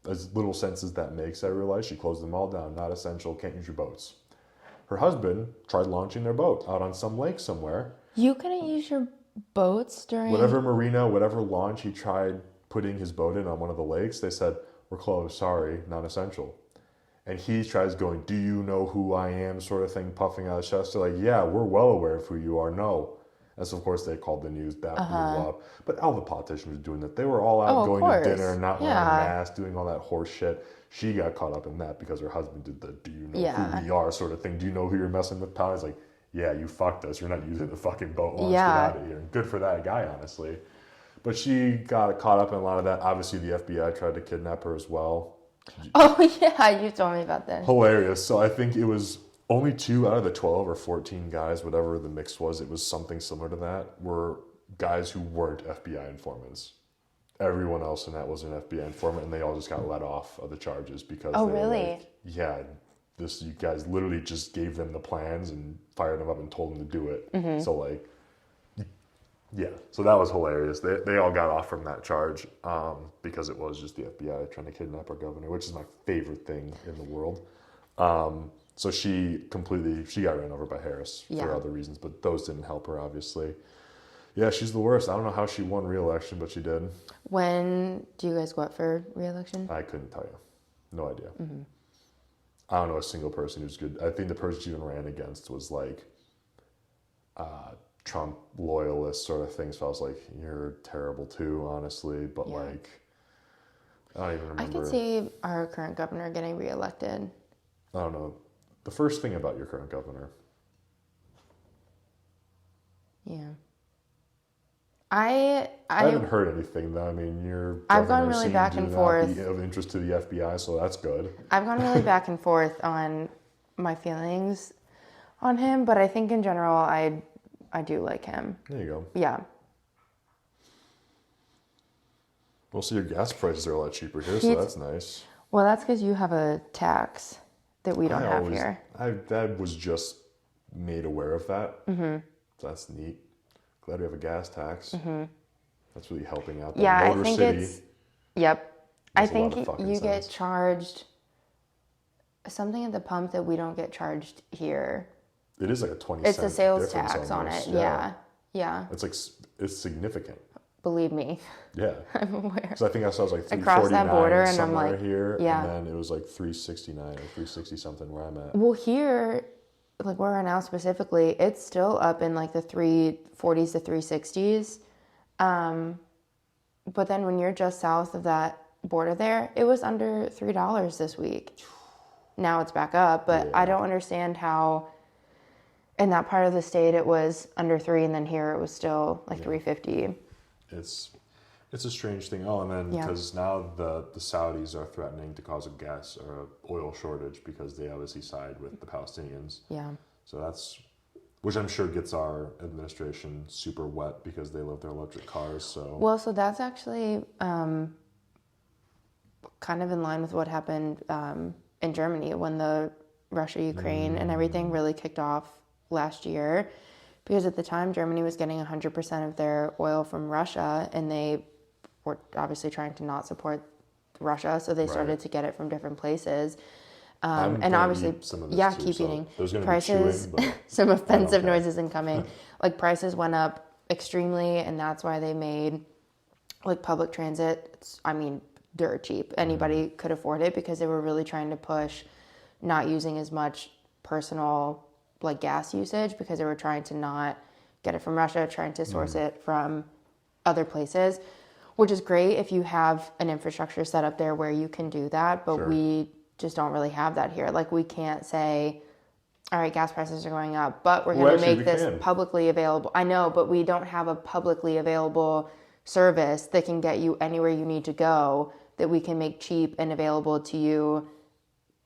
As little sense as that makes, I realize, she closed them all down. Not essential, can't use your boats. Her husband tried launching their boat out on some lake somewhere. You couldn't use your boats during... Whatever marina, whatever launch he tried putting his boat in on one of the lakes, they said, we're closed, sorry, not essential. And he tries going, do you know who I am, sort of thing, puffing out his chest. They're like, yeah, we're well aware of who you are, no. And so, of course, they called the news, that blew up. But all the politicians were doing that. They were all out going to dinner, not wearing masks, doing all that horse shit. She got caught up in that because her husband did the do you know who we are sort of thing. Do you know who you're messing with, pal? He's like, yeah, you fucked us. You're not using the fucking boat launch. Get out of here. And good for that guy, honestly. But she got caught up in a lot of that. Obviously, the FBI tried to kidnap her as well. Oh, yeah, you told me about this. Hilarious. So I think it was... only 2 out of the 12 or 14 guys, whatever the mix was, it was something similar to that, were guys who weren't FBI informants. Everyone else in that was an FBI informant, and they all just got let off of the charges because they were like, yeah, you guys literally just gave them the plans and fired them up and told them to do it. So like, yeah, so that was hilarious. They all got off from that charge because it was just the FBI trying to kidnap our governor, which is my favorite thing in the world. So she got ran over by Harris for other reasons, but those didn't help her, obviously. Yeah, she's the worst. I don't know how she won re-election, but she did. When do you guys go up for re-election? I couldn't tell you. No idea. I don't know a single person who's good. I think the person she even ran against was like Trump loyalist sort of thing. So I was like, you're terrible too, honestly. But like, I don't even remember. I could see our current governor getting re-elected. I don't know. The first thing about your current governor. Yeah. I haven't heard anything though. I mean, your I've gone governor really seemed back to and not forth. be of interest to the FBI, so that's good. I've gone really back and forth on my feelings on him, but I think in general, I do like him. There you go. Yeah. Well, so your gas prices are a lot cheaper here, so that's nice. Well, that's because you have a tax that we don't have here. I was just made aware of that. Mm-hmm. So that's neat. Glad we have a gas tax. Mm-hmm. That's really helping out. Yeah, Motor I think City it's... Yep. I think you sense. get charged something at the pump that we don't get charged here. It is like a 20 It's cent a sales difference tax on almost. it. Yeah. Yeah. It's like, it's significant. Believe me. Yeah. I'm aware. Because I think I saw it was like Across that border, and I'm somewhere like, here, yeah. and then it was like 369 or 360 something where I'm at. Well, here, like where we're now specifically, it's still up in like the 340s to 360s. But then when you're just south of that border there, it was under $3 this week. Now it's back up, but I don't understand how in that part of the state it was under $3, and then here it was still like $3.50. It's a strange thing. Oh, and then because now the Saudis are threatening to cause a gas or a oil shortage because they obviously side with the Palestinians. Yeah. So that's, which I'm sure gets our administration super wet because they love their electric cars. So so that's actually kind of in line with what happened in Germany when the Russia, Ukraine, and everything really kicked off last year. Because at the time, Germany was getting 100% of their oil from Russia, and they were obviously trying to not support Russia, so they started to get it from different places. And obviously, keep eating. Prices, some offensive noises incoming. Like prices went up extremely, and that's why they made like public transit, dirt cheap. Anybody could afford it because they were really trying to push not using as much personal like gas usage because they were trying to not get it from Russia, trying to source it from other places, which is great if you have an infrastructure set up there where you can do that. But we just don't really have that here. Like we can't say, all right, gas prices are going up, but we're going to make this publicly available. I know, but we don't have a publicly available service that can get you anywhere you need to go that we can make cheap and available to you,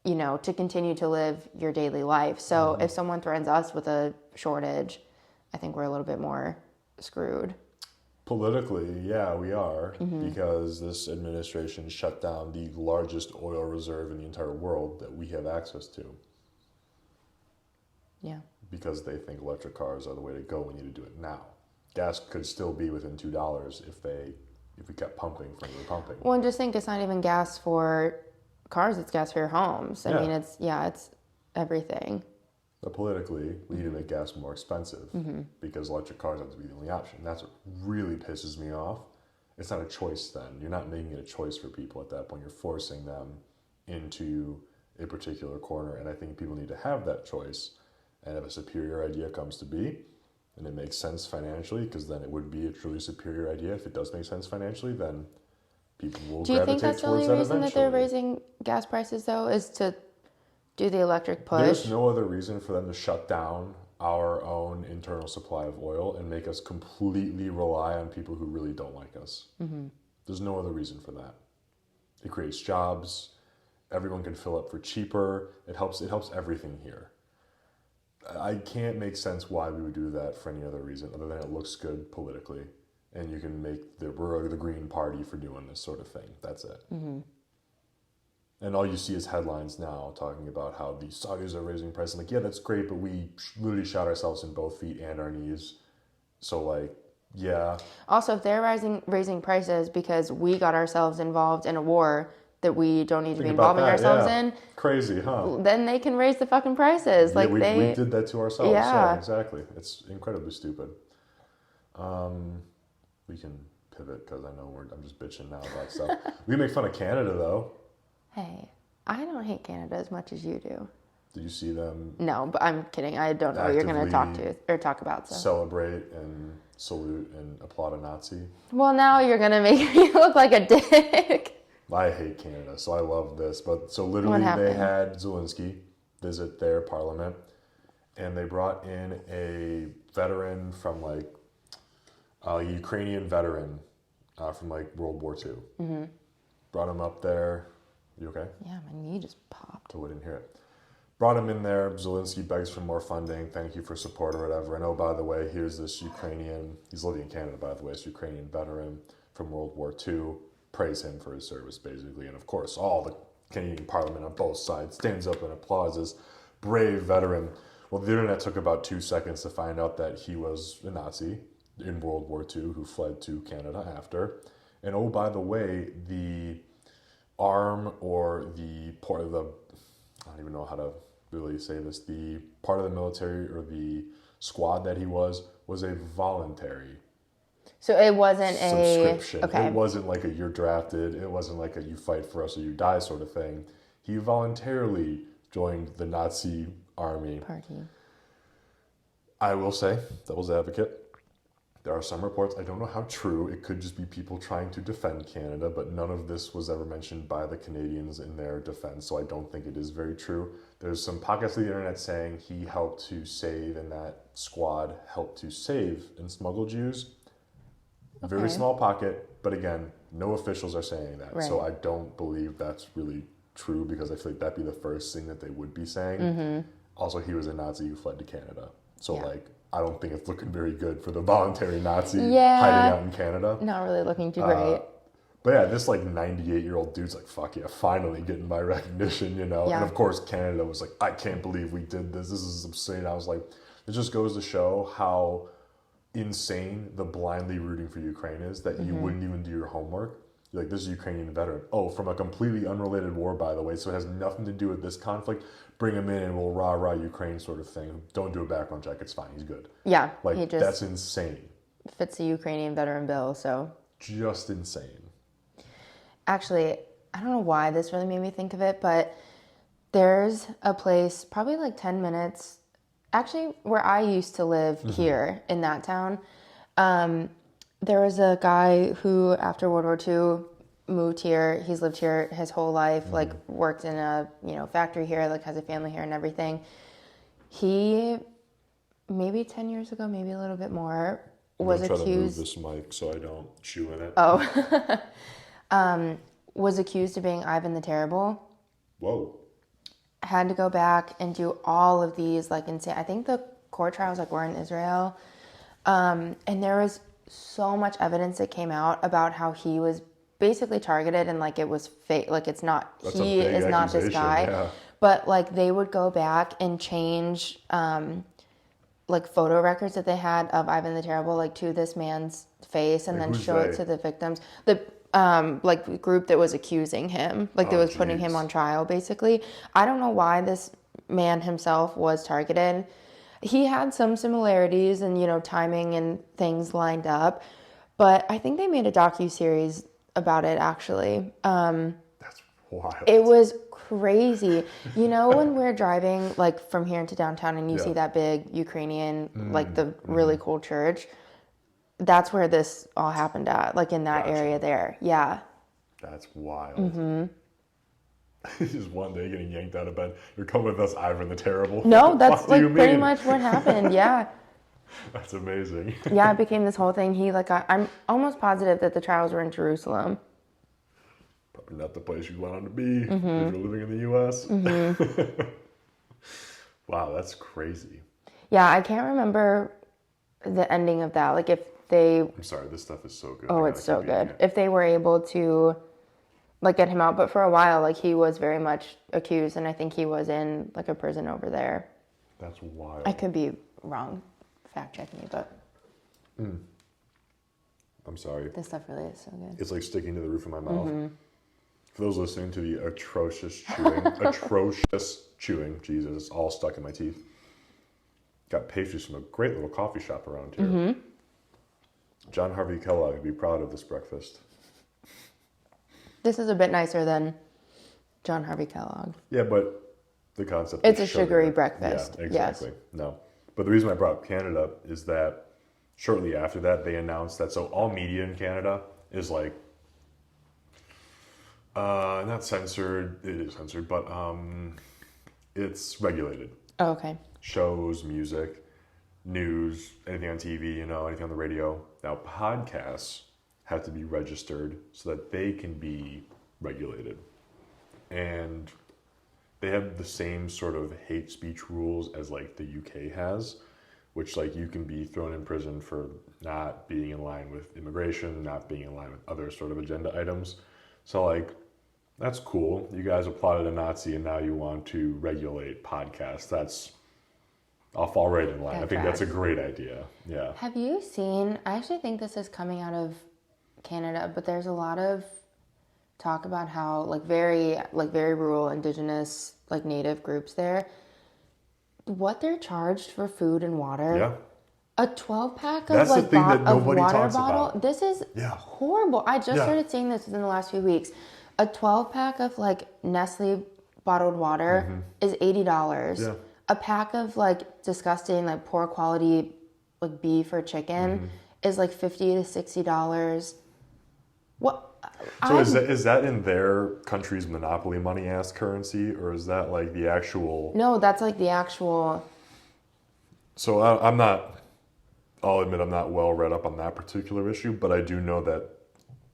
to continue to live your daily life. So if someone threatens us with a shortage, I think we're a little bit more screwed. Politically, yeah, we are, because this administration shut down the largest oil reserve in the entire world that we have access to. Yeah. Because they think electric cars are the way to go. We need to do it now. Gas could still be within $2 if we kept pumping for the pumping. Well, and just think it's not even gas for cars, it's gas for your homes. I mean, it's everything. But politically, we need to make gas more expensive because electric cars have to be the only option. That's what really pisses me off. It's not a choice then. You're not making it a choice for people at that point. You're forcing them into a particular corner. And I think people need to have that choice. And if a superior idea comes to be, and it makes sense financially, because then it would be a truly superior idea. If it does make sense financially, then people will Do you gravitate think that's the towards only that reason that they're raising gas prices, though, is to do the electric push? There's no other reason for them to shut down our own internal supply of oil and make us completely rely on people who really don't like us. There's no other reason for that. It creates jobs. Everyone can fill up for cheaper. It helps everything here. I can't make sense why we would do that for any other reason other than it looks good politically. And you can make we're the Green Party for doing this sort of thing. That's it. And all you see is headlines now talking about how the Saudis are raising prices. Like, yeah, that's great, but we literally shot ourselves in both feet and our knees. So, like, yeah. Also, if they're raising prices because we got ourselves involved in a war that we don't need to be involving ourselves in. Crazy, huh? Then they can raise the fucking prices. Yeah, we did that to ourselves. Yeah, exactly. It's incredibly stupid. We can pivot because I know I'm just bitching now about stuff. We make fun of Canada, though. Hey, I don't hate Canada as much as you do. Did you see them? No, but I'm kidding. I don't know what you're going to talk about. So. Celebrate and salute and applaud a Nazi. Well, now you're going to make me look like a dick. I hate Canada, so I love this. But so literally they had Zelensky visit their parliament, and they brought in a veteran from A Ukrainian veteran from like World War II. Mm-hmm. Brought him up there. You okay? Yeah, my knee just popped. So we didn't hear it. Brought him in there. Zelensky begs for more funding. Thank you for support or whatever. And oh, by the way, here's this Ukrainian, he's living in Canada, by the way, this Ukrainian veteran from World War II. Praise him for his service, basically. And of course, all the Canadian Parliament on both sides stands up and applauds this brave veteran. Well, the internet took about 2 seconds to find out that he was a Nazi in World War II who fled to Canada after. And oh, by the way, the arm or the part of the, I don't even know how to really say this, the part of the military or the squad that he was a voluntary So it wasn't subscription. Okay. It wasn't like a you're drafted. It wasn't like a you fight for us or you die sort of thing. He voluntarily joined the Nazi army. Party. I will say, devil's advocate, there are some reports, I don't know how true, it could just be people trying to defend Canada, but none of this was ever mentioned by the Canadians in their defense, so I don't think it is very true. There's some pockets of the internet saying he helped to save, and that squad helped to save and smuggle Jews. Okay. Very small pocket, but again, no officials are saying that, right. So I don't believe that's really true, because I feel like that'd be the first thing that they would be saying. Mm-hmm. Also, he was a Nazi who fled to Canada, so I don't think it's looking very good for the voluntary Nazi hiding out in Canada. Not really looking too great. But yeah, this like 98-year-old dude's like, fuck yeah, finally getting my recognition, you know? Yeah. And of course, Canada was like, I can't believe we did this. This is insane. I was like, it just goes to show how insane the blindly rooting for Ukraine is, that you wouldn't even do your homework. You're like, this is a Ukrainian veteran. Oh, from a completely unrelated war, by the way, so it has nothing to do with this conflict. Bring him in and we'll rah-rah Ukraine sort of thing. Don't do a background check. It's fine. He's good. Yeah. Like, he just that's insane. Fits the Ukrainian veteran bill, so. Just insane. Actually, I don't know why this really made me think of it, but there's a place probably like 10 minutes, actually where I used to live here in that town. There was a guy who, after World War II, moved here. He's lived here his whole life, like worked in a factory here, like has a family here and everything. He, maybe 10 years ago, maybe a little bit more, was accused. I'm trying to move this mic so I don't chew in it. Oh, was accused of being Ivan the Terrible. Whoa. Had to go back and do all of these like insane. I think the court trials were in Israel, and there was so much evidence that came out about how he was basically targeted and like it was fake. Like it's not, he is not this guy. Yeah. But like they would go back and change like photo records that they had of Ivan the Terrible like to this man's face and then show it to the victims. The like group that was accusing him, like that was putting him on trial basically. I don't know why this man himself was targeted. He had some similarities and, timing and things lined up, but I think they made a docuseries about it actually. That's wild. It was crazy. When we're driving like from here into downtown and you see that big Ukrainian, like the really cool church, that's where this all happened at, like in that area there. Yeah. That's wild. Just one day getting yanked out of bed. You're coming with us, Ivan the Terrible. No, that's like pretty much what happened. Yeah. That's amazing. Yeah, it became this whole thing. I'm almost positive that the trials were in Jerusalem. Probably not the place you wanted to be if you're living in the U.S. Wow, that's crazy. Yeah, I can't remember the ending of that. Like if they... I'm sorry, this stuff is so good. Oh, it's so good. If they were able to like get him out, but for a while, like he was very much accused, and I think he was in like a prison over there. That's wild. I could be wrong. Fact check me, but I'm sorry. This stuff really is so good. It's like sticking to the roof of my mouth. For those listening to the atrocious chewing, Jesus, it's all stuck in my teeth. Got pastries from a great little coffee shop around here. John Harvey Kellogg would be proud of this breakfast. This is a bit nicer than John Harvey Kellogg. Yeah, but the concept is a sugary breakfast. Yeah, exactly. Yes. No. But the reason I brought up Canada is that shortly after that, they announced that, so all media in Canada is like, not censored, it is censored, but it's regulated. Oh, okay. Shows, music. news, anything on TV, you know, anything on the radio. Now podcasts have to be registered so that they can be regulated. And they have the same sort of hate speech rules as like the UK has, which like you can be thrown in prison for not being in line with immigration, not being in line with other sort of agenda items. So like, that's cool. You guys applauded a Nazi and now you want to regulate podcasts. I'll fall right in line. I think that's a great idea. Yeah. Have you seen, I actually think this is coming out of Canada, but there's a lot of talk about how very rural, indigenous, like native groups there, what they're charged for food and water. Yeah. A 12-pack of That's like the thing that nobody water talks bottle. about. This is horrible. I just started seeing this within the last few weeks. A 12-pack of like Nestle bottled water is $80. Yeah. A pack of like disgusting, like poor quality, like beef or chicken is like $50 to $60. What? So is that in their country's monopoly money ass currency, or is that like the actual? No, that's like the actual. So I'll admit I'm not well read up on that particular issue, but I do know that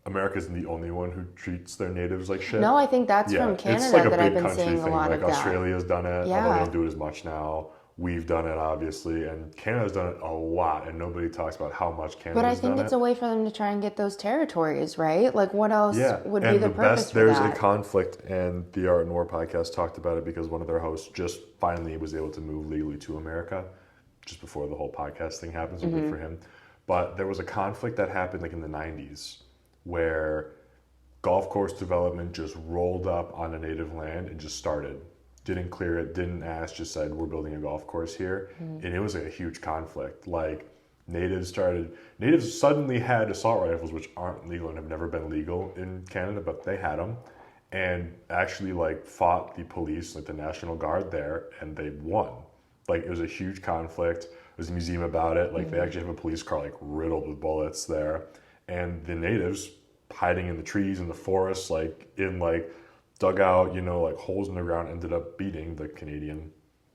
America isn't the only one who treats their natives like shit. No, I think that's from Canada it's like a that big I've been country seeing thing. a lot like of Australia's done it, Yeah. although they don't do it as much now. We've done it, obviously, and Canada's done it a lot, and nobody talks about how much Canada's done it. But I think it's a way for them to try and get those territories, right? Like, what else would be the purpose for there's that? a conflict, and the Art and War podcast talked about it because one of their hosts just finally was able to move legally to America just before the whole podcast thing happened, so good for him. But there was a conflict that happened like in the 90s where golf course development just rolled up on a native land and just started. Didn't clear it, didn't ask, just said, we're building a golf course here. And it was like a huge conflict. Like, natives suddenly had assault rifles, which aren't legal and have never been legal in Canada, but they had them. And actually, like, fought the police, like the National Guard there, and they won. Like, it was a huge conflict. There's a museum about it. Like, they actually have a police car, like, riddled with bullets there. And the natives hiding in the trees, in the forest, like, in, like, dug out, you know, like holes in the ground, ended up beating the Canadian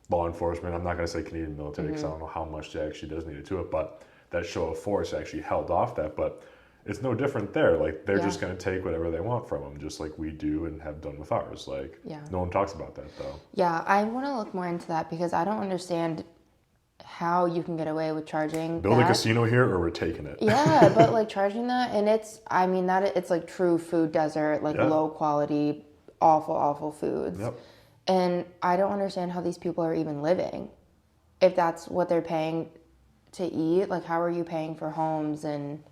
law enforcement. I'm not going to say Canadian military because I don't know how much they actually designated to it, but that show of force actually held off that. But it's no different there. Like, they're just going to take whatever they want from them, just like we do and have done with ours. Like, no one talks about that, though. Yeah, I want to look more into that because I don't understand how you can get away with charging Build a casino here or we're taking it. Yeah, but like charging that, and it's like true food desert, like low quality, awful foods. Yep. And I don't understand how these people are even living. If that's what they're paying to eat, like how are you paying for homes and...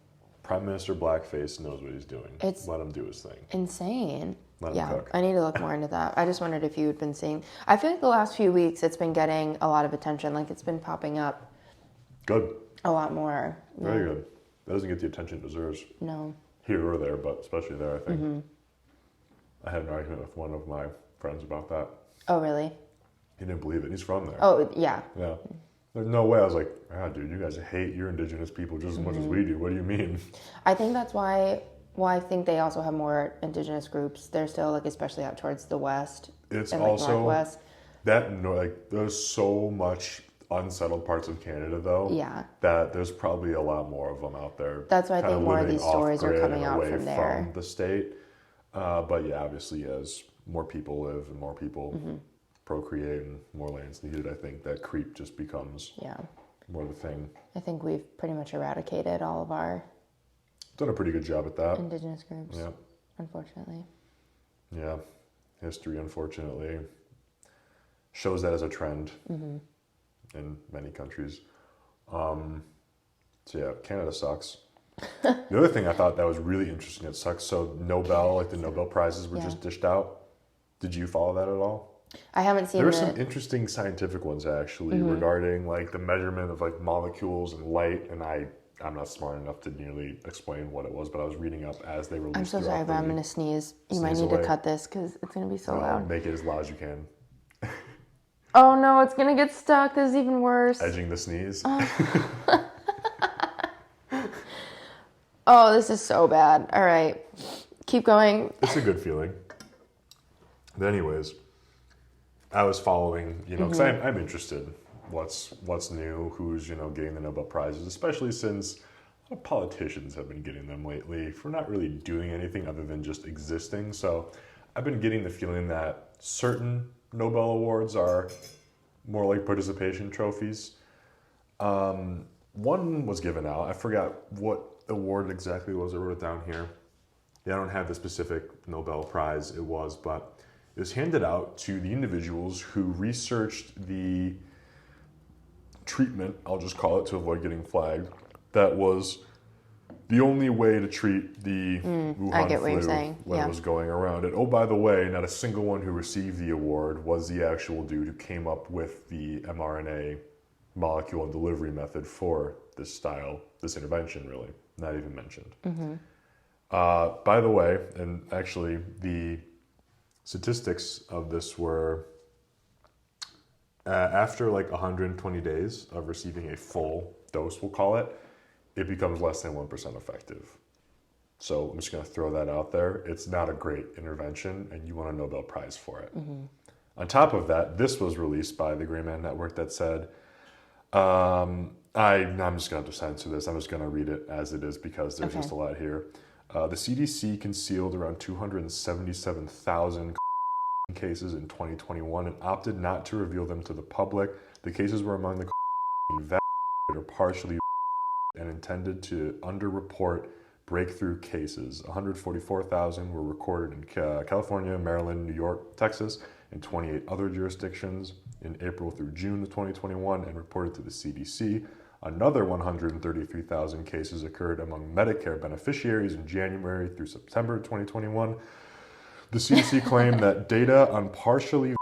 Prime Minister Blackface knows what he's doing. Let him do his thing. Insane. Let him cook. I need to look more into that. I just wondered if you had been seeing... I feel like the last few weeks it's been getting a lot of attention. Like it's been popping up. Good. A lot more. Very good. That doesn't get the attention it deserves. No. Here or there, but especially there, I think. I had an argument with one of my friends about that. Oh, really? He didn't believe it. He's from there. Oh, yeah. Yeah. There's no way. I was like, dude, you guys hate your indigenous people just as much as we do. What do you mean? I think that's why... Well, I think they also have more indigenous groups. They're still, like, especially out towards the west. It's and, also... Northwest. There's so much unsettled parts of Canada, though. Yeah. That there's probably a lot more of them out there. That's why I think more of these stories are coming out away from there. From the state. But yeah, obviously, as more people live and more people procreate and more land's needed, I think that creep just becomes more the thing. I think we've pretty much eradicated all of our... Done a pretty good job at that. Indigenous groups. Yeah. Unfortunately. Yeah. History, unfortunately, shows that as a trend in many countries. So yeah, Canada sucks. The other thing I thought that was really interesting, it sucks. So Nobel, like the Nobel Prizes were just dished out. Did you follow that at all? I haven't seen There were some interesting scientific ones actually regarding like the measurement of like molecules and light, and I'm not smart enough to nearly explain what it was, but I was reading up as they released. I'm so sorry, but I'm going to sneeze. You might need to cut this because it's going to be so loud. Make it as loud as you can. Oh no, it's going to get stuck. This is even worse. Edging the sneeze. Oh, this is so bad. All right. Keep going. It's a good feeling. But anyways, I was following, because I'm interested. what's new, who's getting the Nobel Prizes, especially since a lot of politicians have been getting them lately for not really doing anything other than just existing. So I've been getting the feeling that certain Nobel Awards are more like participation trophies. One was given out. I forgot what award exactly it was. I wrote it down here. Yeah, I don't have the specific Nobel Prize it was, but it was handed out to the individuals who researched the treatment, I'll just call it to avoid getting flagged, that was the only way to treat the Wuhan flu when it was going around. And oh, by the way, not a single one who received the award was the actual dude who came up with the mRNA molecule and delivery method for this intervention, really, not even mentioned. By the way, and actually the statistics of this were after like 120 days of receiving a full dose, we'll call it, it becomes less than 1% effective. So I'm just going to throw that out there. It's not a great intervention, and you want a Nobel Prize for it. On top of that, this was released by the Gray Man Network that said, I'm just going to censor this. I'm just going to read it as it is because there's just a lot here. The CDC concealed around 277,000 cases in 2021 and opted not to reveal them to the public. The cases were among the vaccinated or partially and intended to underreport breakthrough cases. 144,000 were recorded in California, Maryland, New York, Texas, and 28 other jurisdictions in April through June of 2021 and reported to the CDC. Another 133,000 cases occurred among Medicare beneficiaries in January through September 2021. The CDC claimed that data on partially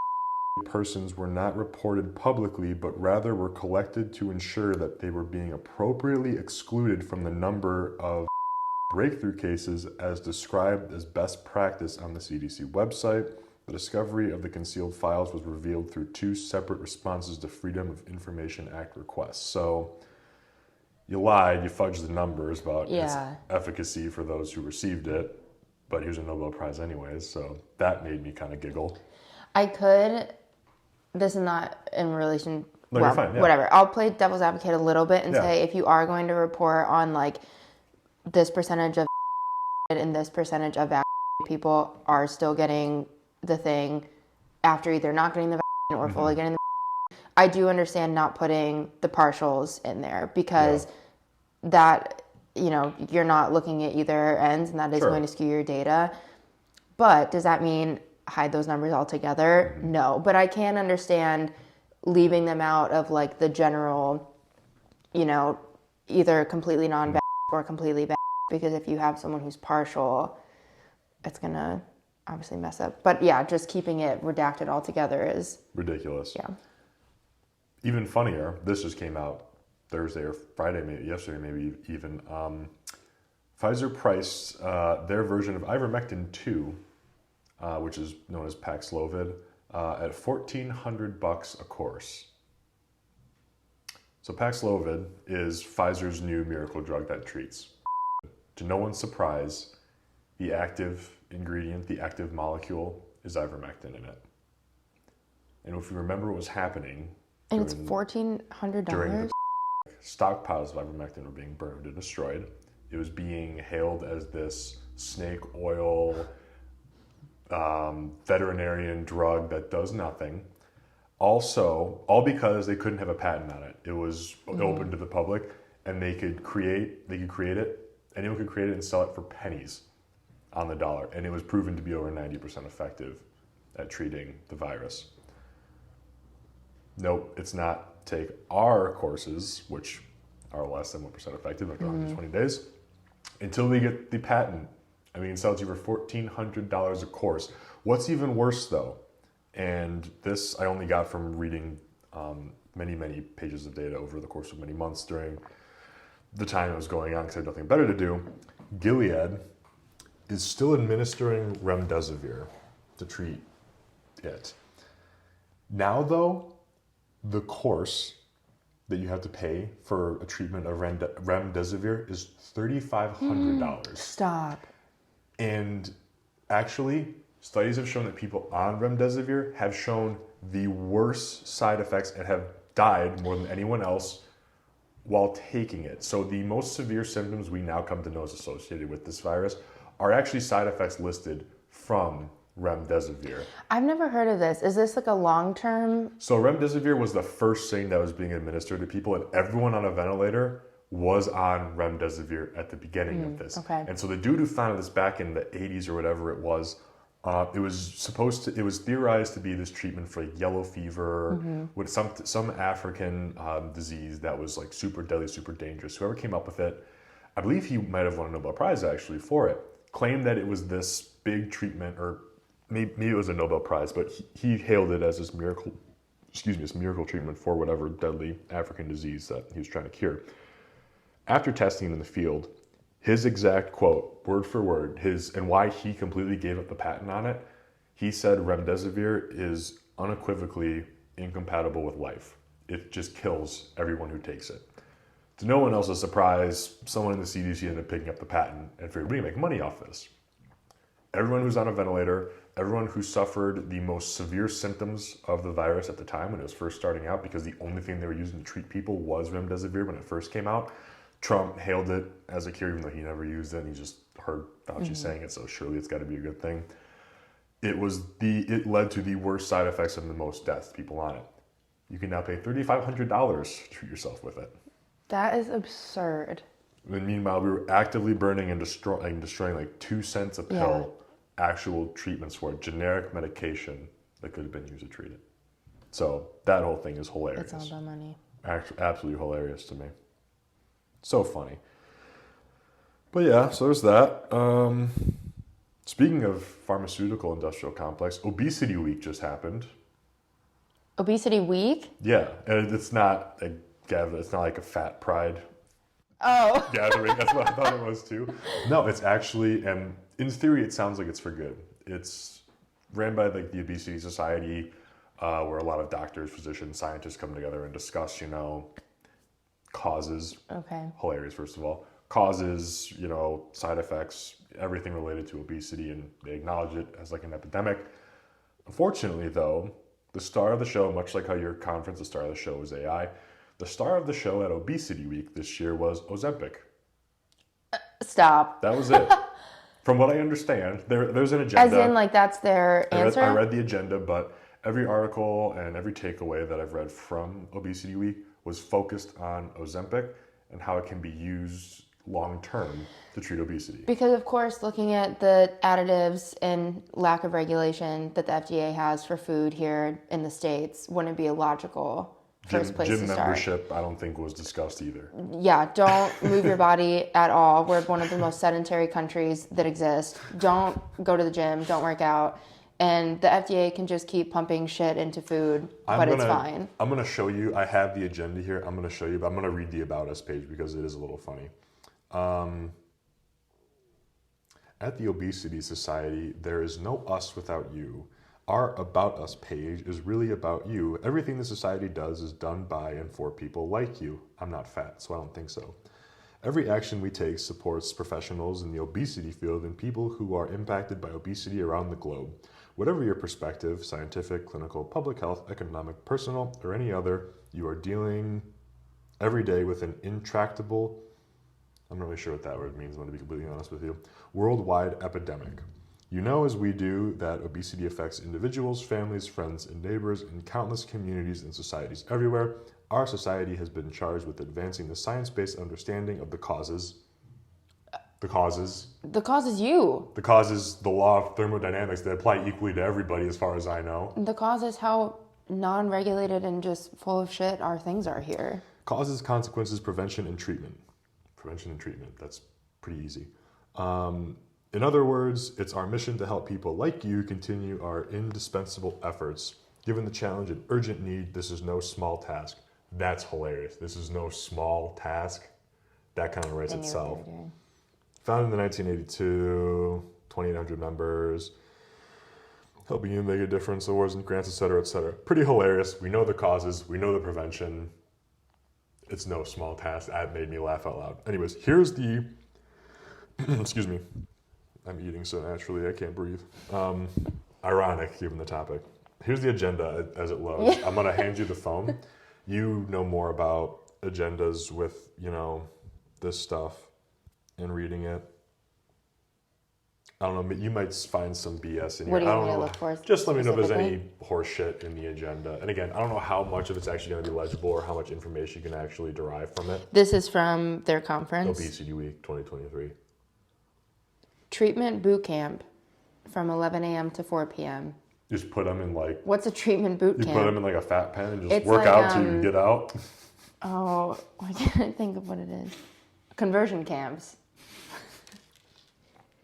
persons were not reported publicly, but rather were collected to ensure that they were being appropriately excluded from the number of breakthrough cases as described as best practice on the CDC website. The discovery of the concealed files was revealed through 2 separate responses to Freedom of Information Act requests. So you lied, you fudged the numbers about its efficacy for those who received it, but here's a Nobel Prize anyways, so that made me kind of giggle. This is not in relation, no, you're fine, whatever. I'll play devil's advocate a little bit and say if you are going to report on like this percentage of and this percentage of people are still getting the thing after either not getting the vaccine or fully getting the vaccine, I do understand not putting the partials in there because that, you're not looking at either ends and that is going to skew your data. But does that mean hide those numbers altogether? No, but I can understand leaving them out of like the general, either completely non-vax or completely vax, because if you have someone who's partial, it's gonna obviously mess up. But yeah, just keeping it redacted altogether is ridiculous. Yeah. Even funnier, this just came out Thursday or Friday, maybe yesterday, maybe even. Pfizer priced their version of ivermectin 2, which is known as Paxlovid, at $1,400 a course. So Paxlovid is Pfizer's new miracle drug that treats. To no one's surprise, the active ingredient, the active molecule, is ivermectin in it. And if you remember what was happening... And it's $1,400? During the stockpiles of ivermectin were being burned and destroyed. It was being hailed as this snake oil... veterinarian drug that does nothing. Also, all because they couldn't have a patent on it. It was open to the public, and they could create it. Anyone could create it and sell it for pennies on the dollar, and it was proven to be over 90% effective at treating the virus. Nope, it's not. Take our courses, which are less than 1% effective, like 120 days, until we get the patent. I mean, it sells you for $1,400 a course. What's even worse, though, and this I only got from reading many, many pages of data over the course of many months during the time it was going on because I had nothing better to do, Gilead is still administering remdesivir to treat it. Now, though, the course that you have to pay for a treatment of remdesivir is $3,500. Stop. And actually, studies have shown that people on remdesivir have shown the worst side effects and have died more than anyone else while taking it. So the most severe symptoms we now come to know is associated with this virus are actually side effects listed from remdesivir. I've never heard of this. Is this like a long-term? So remdesivir was the first thing that was being administered to people, and everyone on a ventilator was on remdesivir at the beginning of this. Okay. And so the dude who founded this back in the 80s or whatever it was theorized to be this treatment for like yellow fever with some African disease that was like super deadly, super dangerous. Whoever came up with it, I believe he might have won a Nobel Prize actually for it, claimed that it was this big treatment, or maybe it was a Nobel Prize, but he hailed it as this miracle treatment for whatever deadly African disease that he was trying to cure. After testing it in the field, his exact quote, word for word, and why he completely gave up the patent on it, he said remdesivir is unequivocally incompatible with life. It just kills everyone who takes it. To no one else's surprise, someone in the CDC ended up picking up the patent and figured, we can make money off this. Everyone who's on a ventilator, everyone who suffered the most severe symptoms of the virus at the time when it was first starting out, because the only thing they were using to treat people was remdesivir when it first came out. Trump hailed it as a cure, even though he never used it, and he just heard Fauci saying it, so surely it's got to be a good thing. It led to the worst side effects and the most deaths, people on it. You can now pay $3,500 to treat yourself with it. That is absurd. And meanwhile, we were actively burning and destroying like 2 cents a pill, actual treatments for it, generic medication that could have been used to treat it. So that whole thing is hilarious. It's all about money. Absolutely hilarious to me. So funny. But yeah, so there's that. Speaking of pharmaceutical industrial complex, Obesity Week just happened. Obesity Week? Yeah, and it's not like a fat pride gathering. That's what I thought it was too. No, it's actually, and in theory, it sounds like it's for good. It's ran by like the Obesity Society, where a lot of doctors, physicians, scientists come together and discuss, causes. Okay. Hilarious, first of all. Causes, side effects, everything related to obesity, and they acknowledge it as like an epidemic. Unfortunately, though, the star of the show, much like how your conference, the star of the show was AI, the star of the show at Obesity Week this year was Ozempic. Stop. That was it. From what I understand, there's an agenda. As in, like, that's their answer? I read the agenda, but every article and every takeaway that I've read from Obesity Week was focused on Ozempic and how it can be used long-term to treat obesity. Because, of course, looking at the additives and lack of regulation that the FDA has for food here in the States wouldn't be a logical first place to start. Gym membership, I don't think was discussed either. Yeah, don't move your body at all. We're one of the most sedentary countries that exist. Don't go to the gym, don't work out. And the FDA can just keep pumping shit into food, but it's fine. I'm going to show you. I have the agenda here. I'm going to show you, but I'm going to read the About Us page because it is a little funny. At the Obesity Society, there is no us without you. Our About Us page is really about you. Everything the society does is done by and for people like you. I'm not fat, so I don't think so. Every action we take supports professionals in the obesity field and people who are impacted by obesity around the globe. Whatever your perspective, scientific, clinical, public health, economic, personal, or any other, you are dealing every day with an intractable, I'm not really sure what that word means, I'm going to be completely honest with you, worldwide epidemic. You know as we do that obesity affects individuals, families, friends, and neighbors in countless communities and societies everywhere. Our society has been charged with advancing the science-based understanding of the causes. The cause is you. The cause is the law of thermodynamics that apply equally to everybody as far as I know. The cause is how non-regulated and just full of shit our things are here. Causes, consequences, prevention, and treatment. Prevention and treatment, that's pretty easy. In other words, it's our mission to help people like you continue our indispensable efforts. Given the challenge and urgent need, this is no small task. That's hilarious. This is no small task. That kind of writes itself. Founded in 1982, 2,800 members, helping you make a difference, awards and grants, etc., etc. Pretty hilarious. We know the causes. We know the prevention. It's no small task. That made me laugh out loud. Anyways, here's the... Excuse me. I'm eating so naturally I can't breathe. Ironic, given the topic. Here's the agenda as it loads. I'm going to hand you the phone. you know more about agendas with, this stuff and reading it. I don't know, you might find some BS in here. What do you I want don't me to know. look for Just let me know if there's any specifically? horse shit in the agenda. And again, I don't know how much of it's actually going to be legible or how much information you can actually derive from it. This is from their conference. Obesity Week 2023. Treatment boot camp from 11 a.m. to 4 p.m. Just put them in like... What's a treatment boot You camp? put them in like a fat pen and just It's work like, out till you get out. Oh, I can't think of what it is. Conversion camps.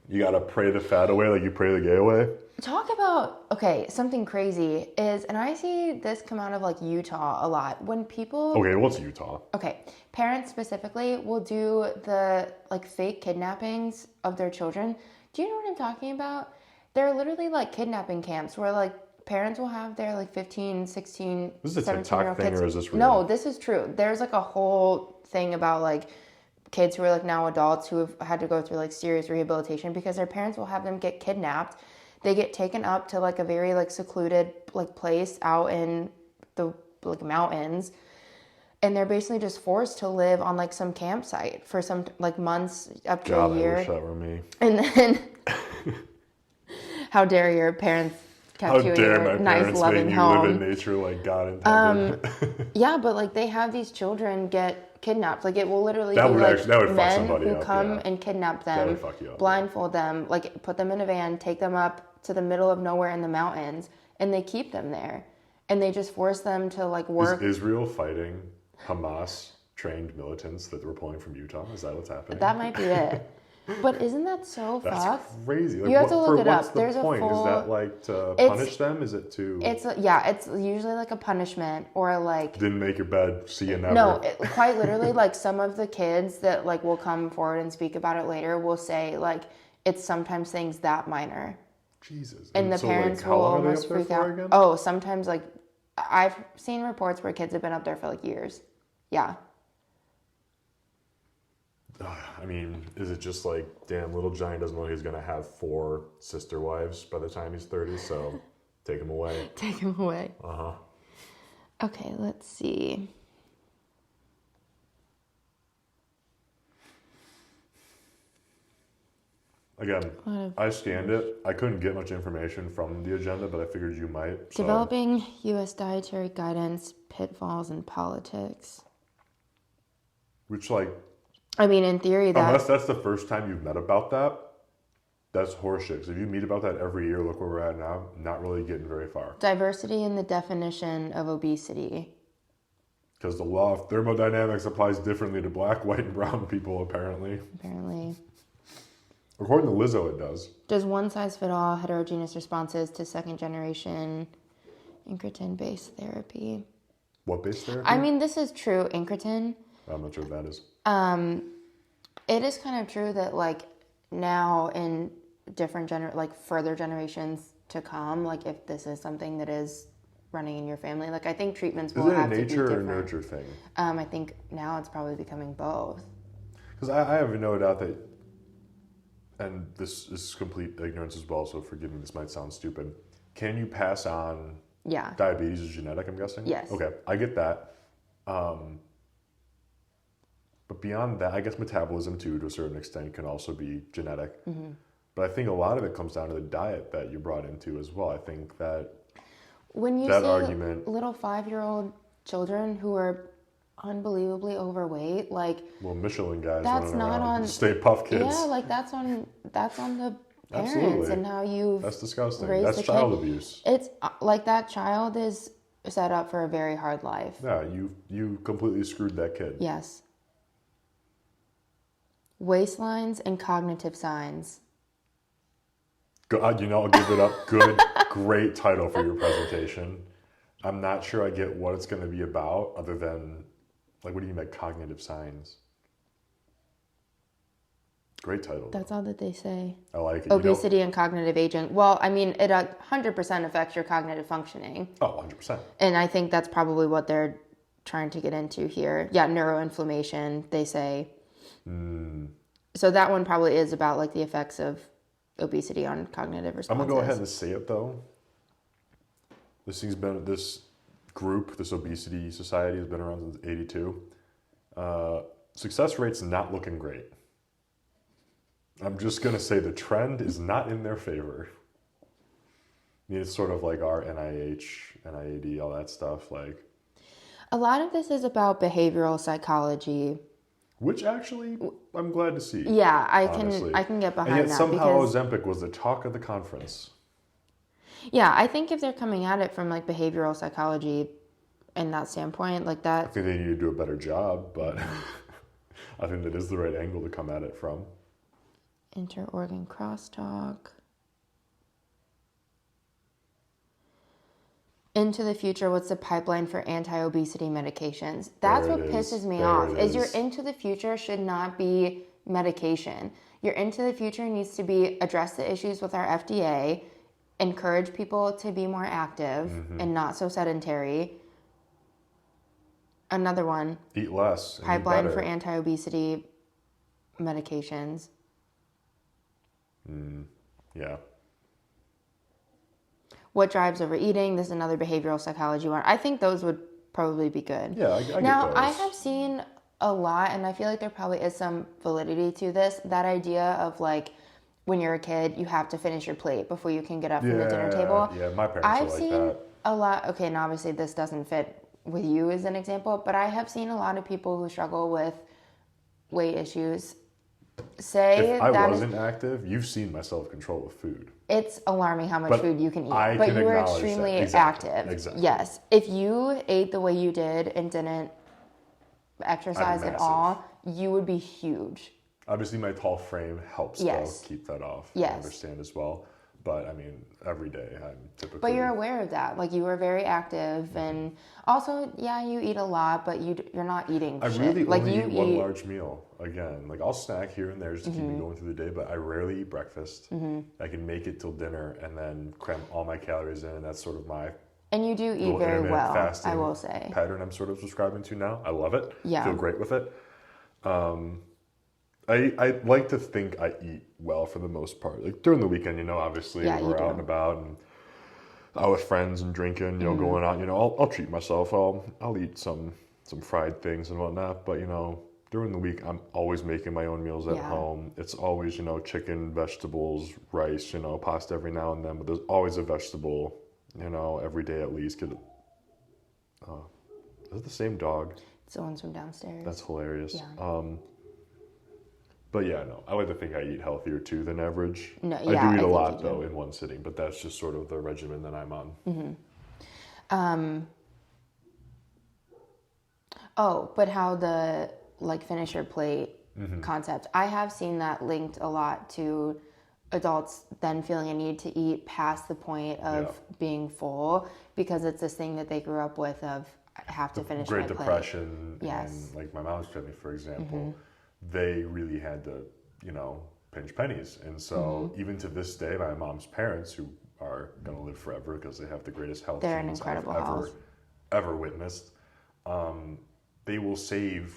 You got to pray the fat away like you pray the gay away. Talk about, okay, something crazy is, and I see this come out of like Utah a lot. When people... Okay, what's Utah? Okay, parents specifically will do the like fake kidnappings of their children. Do you know what I'm talking about? They're literally like kidnapping camps where like parents will have their like 15, 16, This is a 17-year-old TikTok thing kids. or is this real? No, this is true. There's like a whole thing about like kids who are like now adults who have had to go through like serious rehabilitation because their parents will have them get kidnapped. They get taken up to like a very like secluded like place out in the like mountains, and they're basically just forced to live on like some campsite for some like months up to a year. I wish that were me. And then how dare your parents kept you in your nice loving home. Live in nature like God intended. Yeah, but like they have these children get kidnapped. Like it will literally That be would like actually- that would fuck men somebody who up, come yeah. and kidnap That them, would fuck you up, blindfold them, like put them in a van, take them up to the middle of nowhere in the mountains, and they keep them there. And they just force them to like work. Is Israel fighting Hamas trained militants that were pulling from Utah? Is that what's happening? That might be it. But isn't that so That's fucked? crazy. Like, You have to look it what's up. the There's a point? full- Is that like to It's- punish them? Is it to It's usually like a punishment or like didn't make your bed, see you never? no, quite literally, like some of the kids that like will come forward and speak about it later will say like it's sometimes things that minor, Jesus. and the so, parents like, how will long are they almost up there freak for out. again? Oh, sometimes like I've seen reports where kids have been up there for like years. Yeah, I mean, is it just like, damn, little Johnny doesn't know he's gonna have 4 sister wives by the time he's 30, so take him away. take him away. Uh-huh. Okay, let's see. Again, What I scanned it. I couldn't get much information from the agenda, but I figured you might. So. Developing U.S. dietary guidance, pitfalls in politics. Which, like, I mean, in theory, unless that's the first time you've met about that, that's horseshit. Because if you meet about that every year, look where we're at now, not really getting very far. diversity in the definition of obesity. Because the law of thermodynamics applies differently to black, white, and brown people, apparently. Apparently. According to Lizzo, it does. Does one size fit all heterogeneous responses to second generation incretin-based therapy? What based therapy? I mean, this is true, incretin. I'm not sure what that is. It is kind of true that like now in different further generations to come, like if this is something that is running in your family, like I think treatments will Is it a have to be nature or different. nurture thing? I think now it's probably becoming both. Because I have no doubt that, and this is complete ignorance as well, so forgive me, this might sound stupid. Can you pass on Yeah. diabetes is genetic, I'm guessing? Yes. Okay, I get that. But beyond that, I guess metabolism too, to a certain extent, can also be genetic. Mm-hmm. But I think a lot of it comes down to the diet that you brought into as well. I think that When you that see argument, little 5-year-old children who are unbelievably overweight, like well, Michelin guys that's running not around, on Stay Puft Kids. Yeah, like that's on the parents Absolutely. and how you That's disgusting. raised That's the child kid. abuse. It's like that child is set up for a very hard life. Yeah, you completely screwed that kid. Yes. Waistlines and cognitive signs. I'll give it up. Good, great title for your presentation. I'm not sure I get what it's going to be about, other than, like, what do you mean by cognitive signs? Great title. That's all that they say. I like it. Obesity and cognitive aging. Well, I mean, it 100% affects your cognitive functioning. Oh, 100%. And I think that's probably what they're trying to get into here. Yeah, neuroinflammation, they say. So that one probably is about like the effects of obesity on cognitive responses. I'm going to go ahead and say it, though. This group, this obesity society, has been around since '82. Success rate's not looking great. I'm just gonna say the trend is not in their favor. I mean, it's sort of like our NIH, NIAD, all that stuff. Like, a lot of this is about behavioral psychology, which actually I'm glad to see. Yeah, honestly. I can get behind that. And yet that somehow because Ozempic was the talk of the conference. yeah, I think if they're coming at it from like behavioral psychology and that standpoint, like I that. think they need to do a better job, but I think that is the right angle to come at it from. Inter-organ crosstalk. Into the future, what's the pipeline for anti-obesity medications? That's what pisses me off. Is your into the future should not be medication. Your into the future needs to be address the issues with our FDA, encourage people to be more active and not so sedentary. Another one. Eat less. Pipeline for anti-obesity medications. Yeah. What drives overeating? This is another behavioral psychology one. I think those would probably be good. Yeah, I get now, those. I have seen a lot, and I feel like there probably is some validity to this. That idea of like, when you're a kid, you have to finish your plate before you can get up from the dinner table. Yeah, my parents I've are like seen that. a lot. Okay, and obviously this doesn't fit with you as an example, but I have seen a lot of people who struggle with weight issues say if I that wasn't active, you've seen my self-control with food. it's alarming how much food you can eat. But can you were acknowledge extremely that. Exactly. active. Exactly. Yes. If you ate the way you did and didn't exercise at all, you would be huge. Obviously, my tall frame helps though keep that off. Yes. I understand as well. But I mean, every day I'm typically. But you're aware of that. Like, you were very active, and also, yeah, you eat a lot, but you're not eating I shit. really like, only you eat one large meal. Again, like I'll snack here and there just to keep me going through the day, but I rarely eat breakfast. I can make it till dinner and then cram all my calories in, and that's sort of my. And you do eat very well, fasting I will say. Pattern I'm sort of subscribing to now. I love it. Yeah. Feel great with it. I like to think I eat well for the most part. Like during the weekend, obviously we're out and about and out with friends and drinking, going out. I'll treat myself. I'll eat some fried things and whatnot. But during the week, I'm always making my own meals at home. It's always chicken, vegetables, rice, pasta every now and then. But there's always a vegetable, every day at least. Is it the same dog? It's the ones from downstairs. That's hilarious. Yeah. But yeah, no, I like to think I eat healthier too than average. No, I do eat a lot though in one sitting, but that's just sort of the regimen that I'm on. But how the finish your plate concept. I have seen that linked a lot to adults then feeling a need to eat past the point of being full because it's this thing that they grew up with of I have to finish my plate. Great Depression Yes. and my mom's family, for example, they really had to, pinch pennies. And so even to this day, my mom's parents, who are going to live forever because they have the greatest health They're an genes incredible I've health. ever witnessed, they will save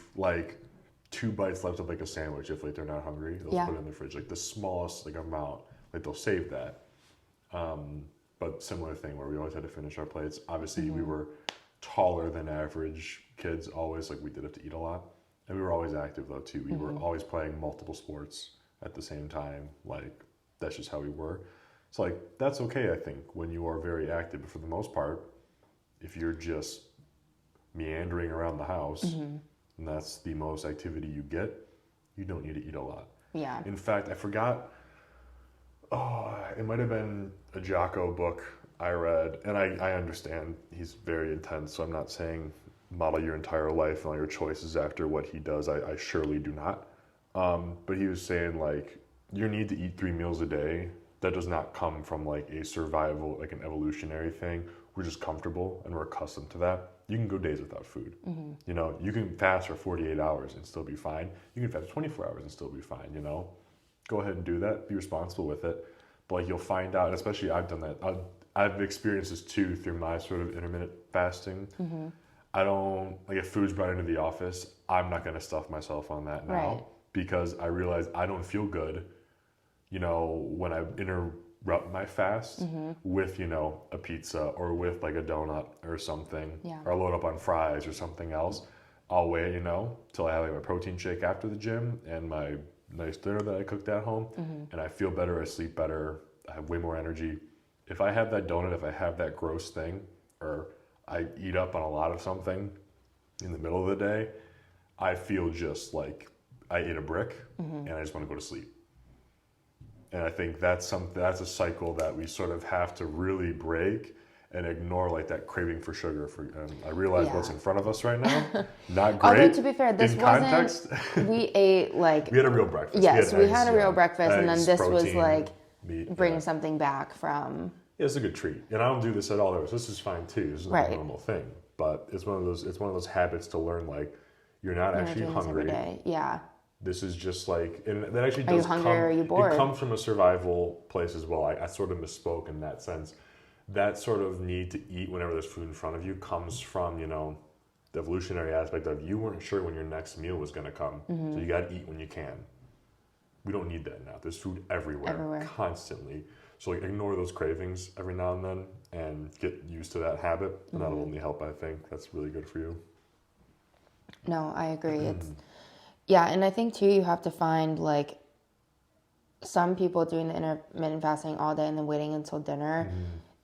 2 bites left of a sandwich if they're not hungry. They'll put it in the fridge, the smallest amount, they'll save that. But similar thing where we always had to finish our plates. Obviously we were taller than average kids always, we did have to eat a lot. And we were always active though too. We were always playing multiple sports at the same time. That's just how we were. So that's okay, I think, when you are very active. But for the most part, if you're just meandering around the house and that's the most activity you get, you don't need to eat a lot. Yeah. In fact, I forgot, it might have been a Jocko book I read, and I understand he's very intense, so I'm not saying model your entire life and all your choices after what he does. I surely do not. But he was saying your need to eat 3 meals a day, that does not come from a survival, an evolutionary thing. We're just comfortable and we're accustomed to that. You can go days without food. You can fast for 48 hours and still be fine. You can fast for 24 hours and still be fine, Go ahead and do that. Be responsible with it. But you'll find out, and especially I've done that. I've experienced this too through my sort of intermittent fasting. I don't, if food's brought into the office, I'm not going to stuff myself on that now because I realize I don't feel good, when I disrupt my fast with, you know, a pizza or with like a donut or something, or load up on fries or something else. I'll wait, you know, till I have like my protein shake after the gym and my nice dinner that I cooked at home, and I feel better, I sleep better, I have way more energy. If I have that donut, if I have that gross thing, or I eat up on a lot of something in the middle of the day, I feel just like I ate a brick and I just want to go to sleep. And I think that's a cycle that we sort of have to really break and ignore, like that craving for sugar. I realize what's in front of us right now, not great. Although to be fair, this wasn't. Context. We ate like. We had a real breakfast. Yes, we had a real breakfast, and then this protein, was like meat, bring something back from. Yeah, it's a good treat, and I don't do this at all. This is fine too. This is not a normal thing, but it's one of those habits to learn. Like, you're not actually hungry. Every day. Yeah. This is just like, and that actually does. Are you hungry or are you bored? It comes from a survival place as well. I sort of misspoke in that sense. That sort of need to eat whenever there's food in front of you comes from, you know, the evolutionary aspect of you weren't sure when your next meal was going to come, so you got to eat when you can. We don't need that now. There's food everywhere. Constantly. So like, ignore those cravings every now and then and get used to that habit, and that'll only help. I think that's really good for you. No, I agree. It's and I think too you have to find like some people doing the intermittent fasting all day and then waiting until dinner.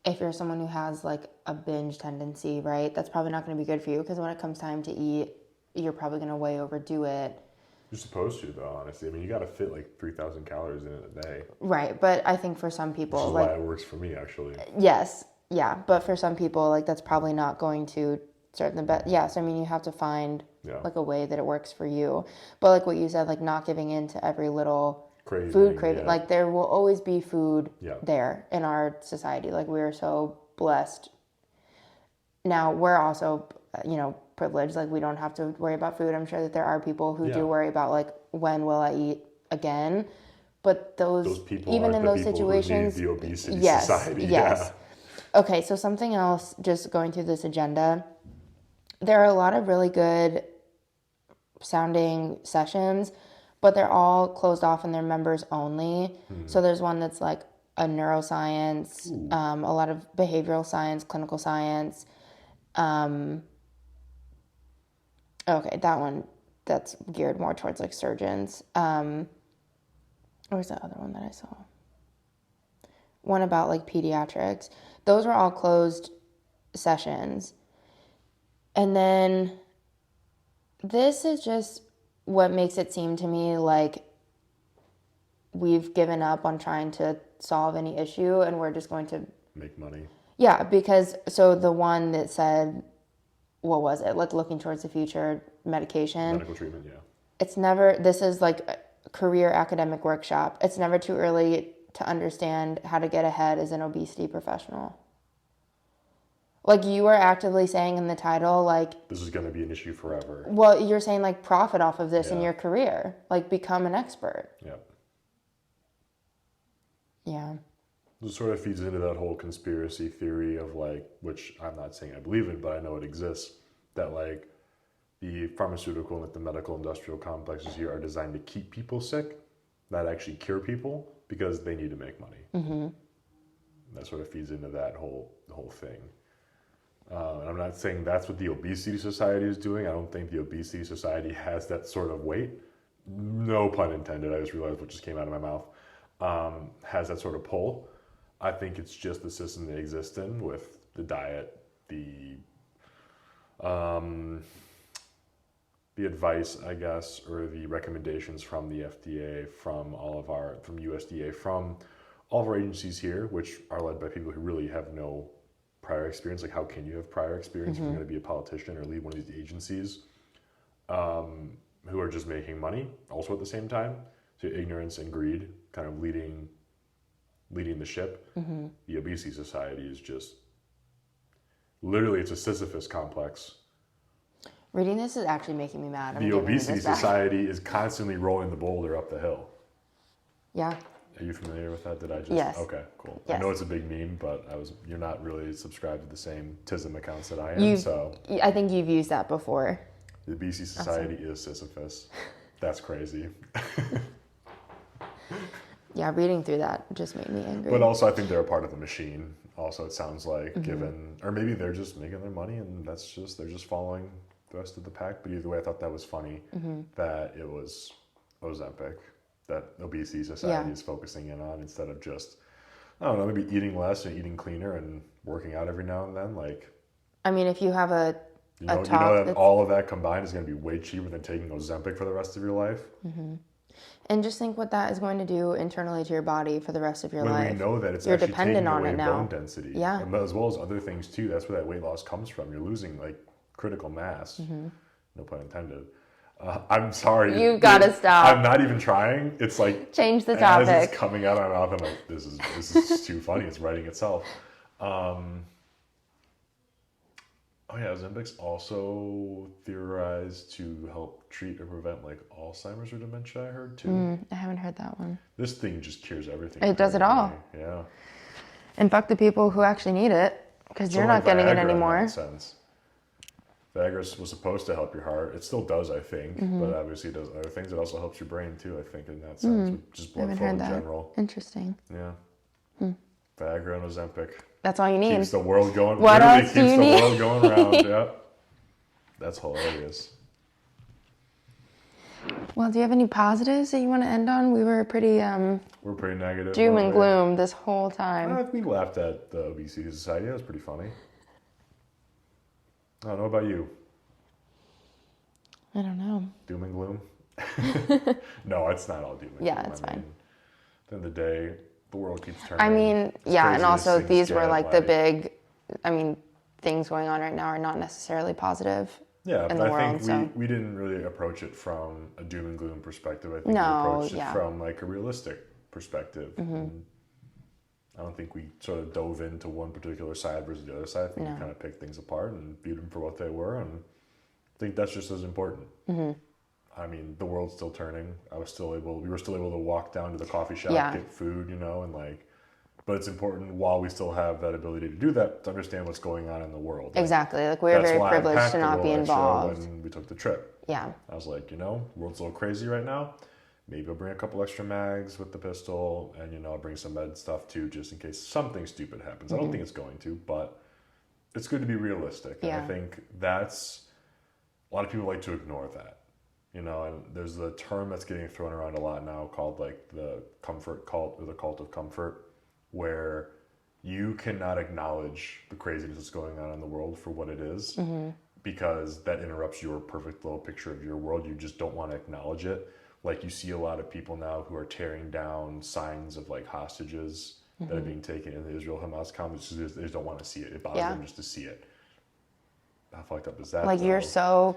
If you're someone who has like a binge tendency, right, that's probably not going to be good for you, because when it comes time to eat, you're probably going to way overdo it. You're supposed to, though, honestly. I mean, you got to fit like 3,000 calories in a day. Right, but I think for some people, which is like, why it works for me, actually. Yes, yeah, but for some people, like that's probably not going to start the best. Yes, I mean, you have to find like a way that it works for you. But like what you said, like not giving in to every little food craving. Like there will always be food there in our society. Like we are so blessed. Now we're also, you know, privileged. Like we don't have to worry about food. I'm sure that there are people who do worry about like, when will I eat again? But those people, even in those situations, the obesity society. Yes. Okay, so something else, just going through this agenda, there are a lot of really good sounding sessions, but they're all closed off and they're members only. So there's one that's like a neuroscience, a lot of behavioral science, clinical science. Okay, that one, that's geared more towards like surgeons. Where's the other one that I saw? One about like pediatrics. Those were all closed sessions. And then this is just what makes it seem to me like we've given up on trying to solve any issue and we're just going to make money. Yeah, because so the one that said, what was it? Like looking towards the future, medication. Medical treatment, yeah. It's never, this is like a career academic workshop. It's never too early to understand how to get ahead as an obesity professional. Like you are actively saying in the title, like... This is going to be an issue forever. Well, you're saying like profit off of this in your career. Like become an expert. Yeah. Yeah. It sort of feeds into that whole conspiracy theory of like, which I'm not saying I believe in, but I know it exists, that like the pharmaceutical and the medical industrial complexes here are designed to keep people sick, not actually cure people, because they need to make money. Mm-hmm. That sort of feeds into that whole thing. And I'm not saying that's what the Obesity Society is doing. I don't think the Obesity Society has that sort of weight. No pun intended. I just realized what just came out of my mouth. Has that sort of pull. I think it's just the system they exist in with the diet, the advice, I guess, or the recommendations from the FDA, from USDA, from all of our agencies here, which are led by people who really have no prior experience. Like, how can you have prior experience if you're going to be a politician or lead one of these agencies, who are just making money also at the same time? So ignorance and greed kind of leading the ship. Mm-hmm. The Obesity Society is just literally, it's a Sisyphus complex. Reading this is actually making me mad. The Obesity Society is constantly rolling the boulder up the hill. Yeah. Are you familiar with that? Did I just? Yes. Okay, cool. Yes. I know it's a big meme, but you're not really subscribed to the same TISM accounts that I am. So I think you've used that before. The Obesity Society is Sisyphus. That's crazy. Yeah, reading through that just made me angry. But also, I think they're a part of the machine. Also, it sounds like, given, or maybe they're just making their money and they're just following the rest of the pack. But either way, I thought that was funny that it was Ozempic that obesity society is focusing in on instead of just, I don't know, maybe eating less and eating cleaner and working out every now and then. Like, I mean, if you have a talk, you know that all of that combined is going to be way cheaper than taking Ozempic for the rest of your life. And just think what that is going to do internally to your body for the rest of your life. When we know that it's You're actually dependent taking on away it now. bone density, as well as other things too. That's where that weight loss comes from. You're losing like critical mass. No pun intended. I'm sorry. You gotta stop. I'm not even trying. It's like change the topic. As it's coming out of my mouth, I'm like, this is too funny. It's writing itself. Oh yeah, Ozempic's also theorized to help treat or prevent like Alzheimer's or dementia. I heard too. I haven't heard that one. This thing just cures everything. It does it all. Yeah. And fuck the people who actually need it, because you're not getting it anymore. In that sense. Viagra was supposed to help your heart. It still does, I think, but obviously it does other things. It also helps your brain too, I think, in that sense, with just blood flow in general. Interesting. Yeah. Viagra and Ozempic. That's all you need. Keeps the world going. What else do you need? Keeps the world going round. Yeah. That's hilarious. Well, do you have any positives that you want to end on? We were pretty we're pretty negative. Doom and gloom this whole time. We laughed at the obesity society. That was pretty funny. I don't know about you. I don't know. Doom and gloom? No, it's not all doom and gloom. Yeah, it's fine. At the end of the day, the world keeps turning. I mean, yeah, and also these were like the big, things going on right now are not necessarily positive. Yeah, in but the world, I think we didn't really approach it from a doom and gloom perspective. I think we approached it from like a realistic perspective. And I don't think we sort of dove into one particular side versus the other side. I think we kind of picked things apart and viewed them for what they were, and I think that's just as important. I mean, the world's still turning. We were still able to walk down to the coffee shop, get food, and like, but it's important while we still have that ability to do that to understand what's going on in the world. Exactly. Like we're very privileged to not be involved. When we took the trip. Yeah. I was like, world's a little crazy right now. Maybe I'll bring a couple extra mags with the pistol, and I'll bring some med stuff too, just in case something stupid happens. I don't think it's going to, but it's good to be realistic. Yeah. And I think that's a lot of people like to ignore that, and there's the term that's getting thrown around a lot now called like the comfort cult or the cult of comfort, where you cannot acknowledge the craziness that's going on in the world for what it is, because that interrupts your perfect little picture of your world. You just don't want to acknowledge it. Like you see a lot of people now who are tearing down signs of like hostages that are being taken in the Israel-Hamas conflict. They just don't want to see it. It bothers them just to see it. How fucked up is that? Like you're so...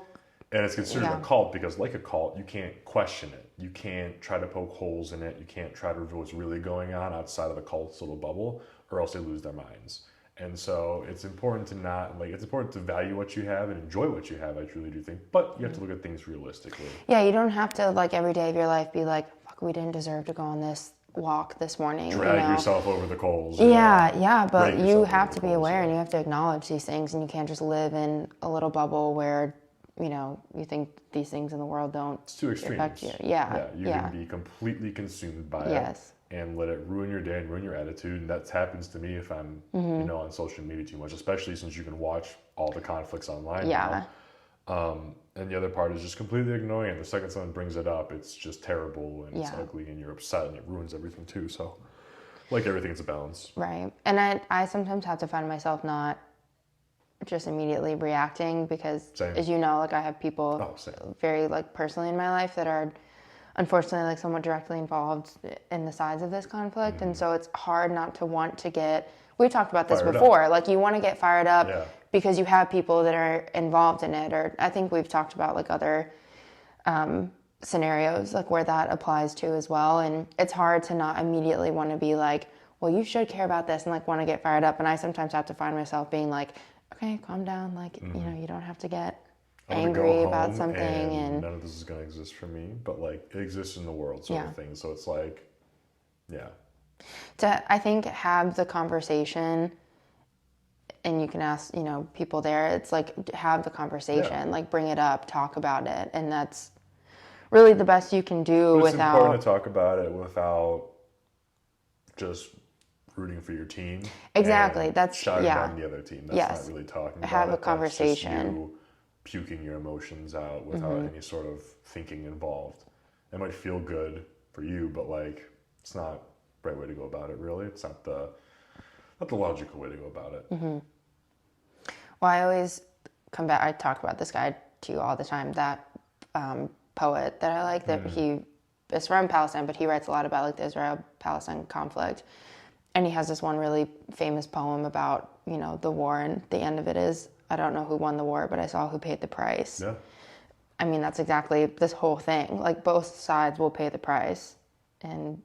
And it's considered a cult because like a cult, you can't question it. You can't try to poke holes in it. You can't try to reveal what's really going on outside of the cult's little bubble, or else they lose their minds. And so it's important to it's important to value what you have and enjoy what you have, I truly do think. But you have to look at things realistically. Yeah, you don't have to, like, every day of your life be like, fuck, we didn't deserve to go on this walk this morning. Drag yourself over the coals. Yeah, but you have to be aware and you have to acknowledge these things, and you can't just live in a little bubble where, you think these things in the world don't affect you. Yeah. You can be completely consumed by it. And let it ruin your day and ruin your attitude. And that happens to me if I'm, on social media too much, especially since you can watch all the conflicts online now. And the other part is just completely ignoring it. The second someone brings it up, it's just terrible and it's ugly and you're upset and it ruins everything too. So, like everything, it's a balance. Right. And I sometimes have to find myself not just immediately reacting because, as you know, like I have people very like personally in my life that are unfortunately like somewhat directly involved in the sides of this conflict. And so it's hard not to want to get, we talked about this before, like you want to get fired up because you have people that are involved in it, or I think we've talked about like other scenarios like where that applies to as well. And it's hard to not immediately want to be like, well, you should care about this and like want to get fired up. And I sometimes have to find myself being like, okay, calm down. Like, you don't have to get angry about something, and none of this is going to exist for me, but like it exists in the world sort of thing. So it's like, to I think have the conversation, and you can ask people there. It's like have the conversation, like bring it up, talk about it, and that's really the best you can do. But it's important to talk about it without just rooting for your team. Exactly. And That's shouting yeah. down the other team. That's Yes. not really talking about Have it. a conversation. That's just you puking your emotions out without any sort of thinking involved. It might feel good for you, but like it's not the right way to go about it. Really, it's not the logical way to go about it. Well, I always come back. I talk about this guy to you all the time. That poet that I like. That he is from Palestine, but he writes a lot about like the Israel-Palestine conflict. And he has this one really famous poem about, you know, the war, and the end of it is, I don't know who won the war, but I saw who paid the price. Yeah. I mean, that's exactly this whole thing. Like, both sides will pay the price. And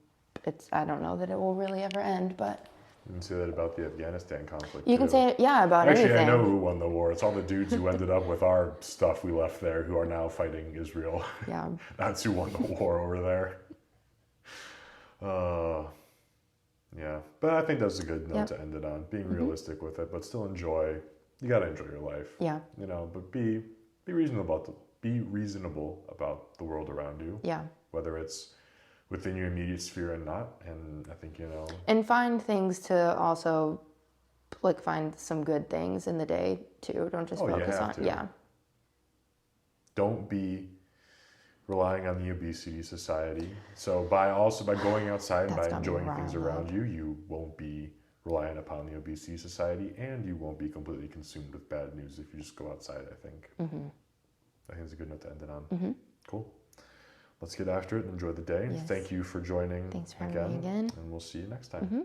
I don't know that it will really ever end, but... You can say that about the Afghanistan conflict, You too. can say it, yeah, about Actually, anything. I know who won the war. It's all the dudes who ended up with our stuff we left there who are now fighting Israel. Yeah. That's who won the war over there. Yeah, but I think that's a good note to end it on. Being realistic with it, but still enjoy. You gotta enjoy your life. Yeah. You know, but be reasonable about the world around you. Yeah. Whether it's within your immediate sphere and not. And I think, you know. And find things to also, like, find some good things in the day too. Don't just focus on. Yeah. Don't be relying on the obesity society. So by going outside and by enjoying things around you, you won't be reliant upon the obesity society, and you won't be completely consumed with bad news if you just go outside, I think. I think it's a good note to end it on. Cool. Let's get after it and enjoy the day. Yes. Thank you for joining. Thanks for having me again. And we'll see you next time.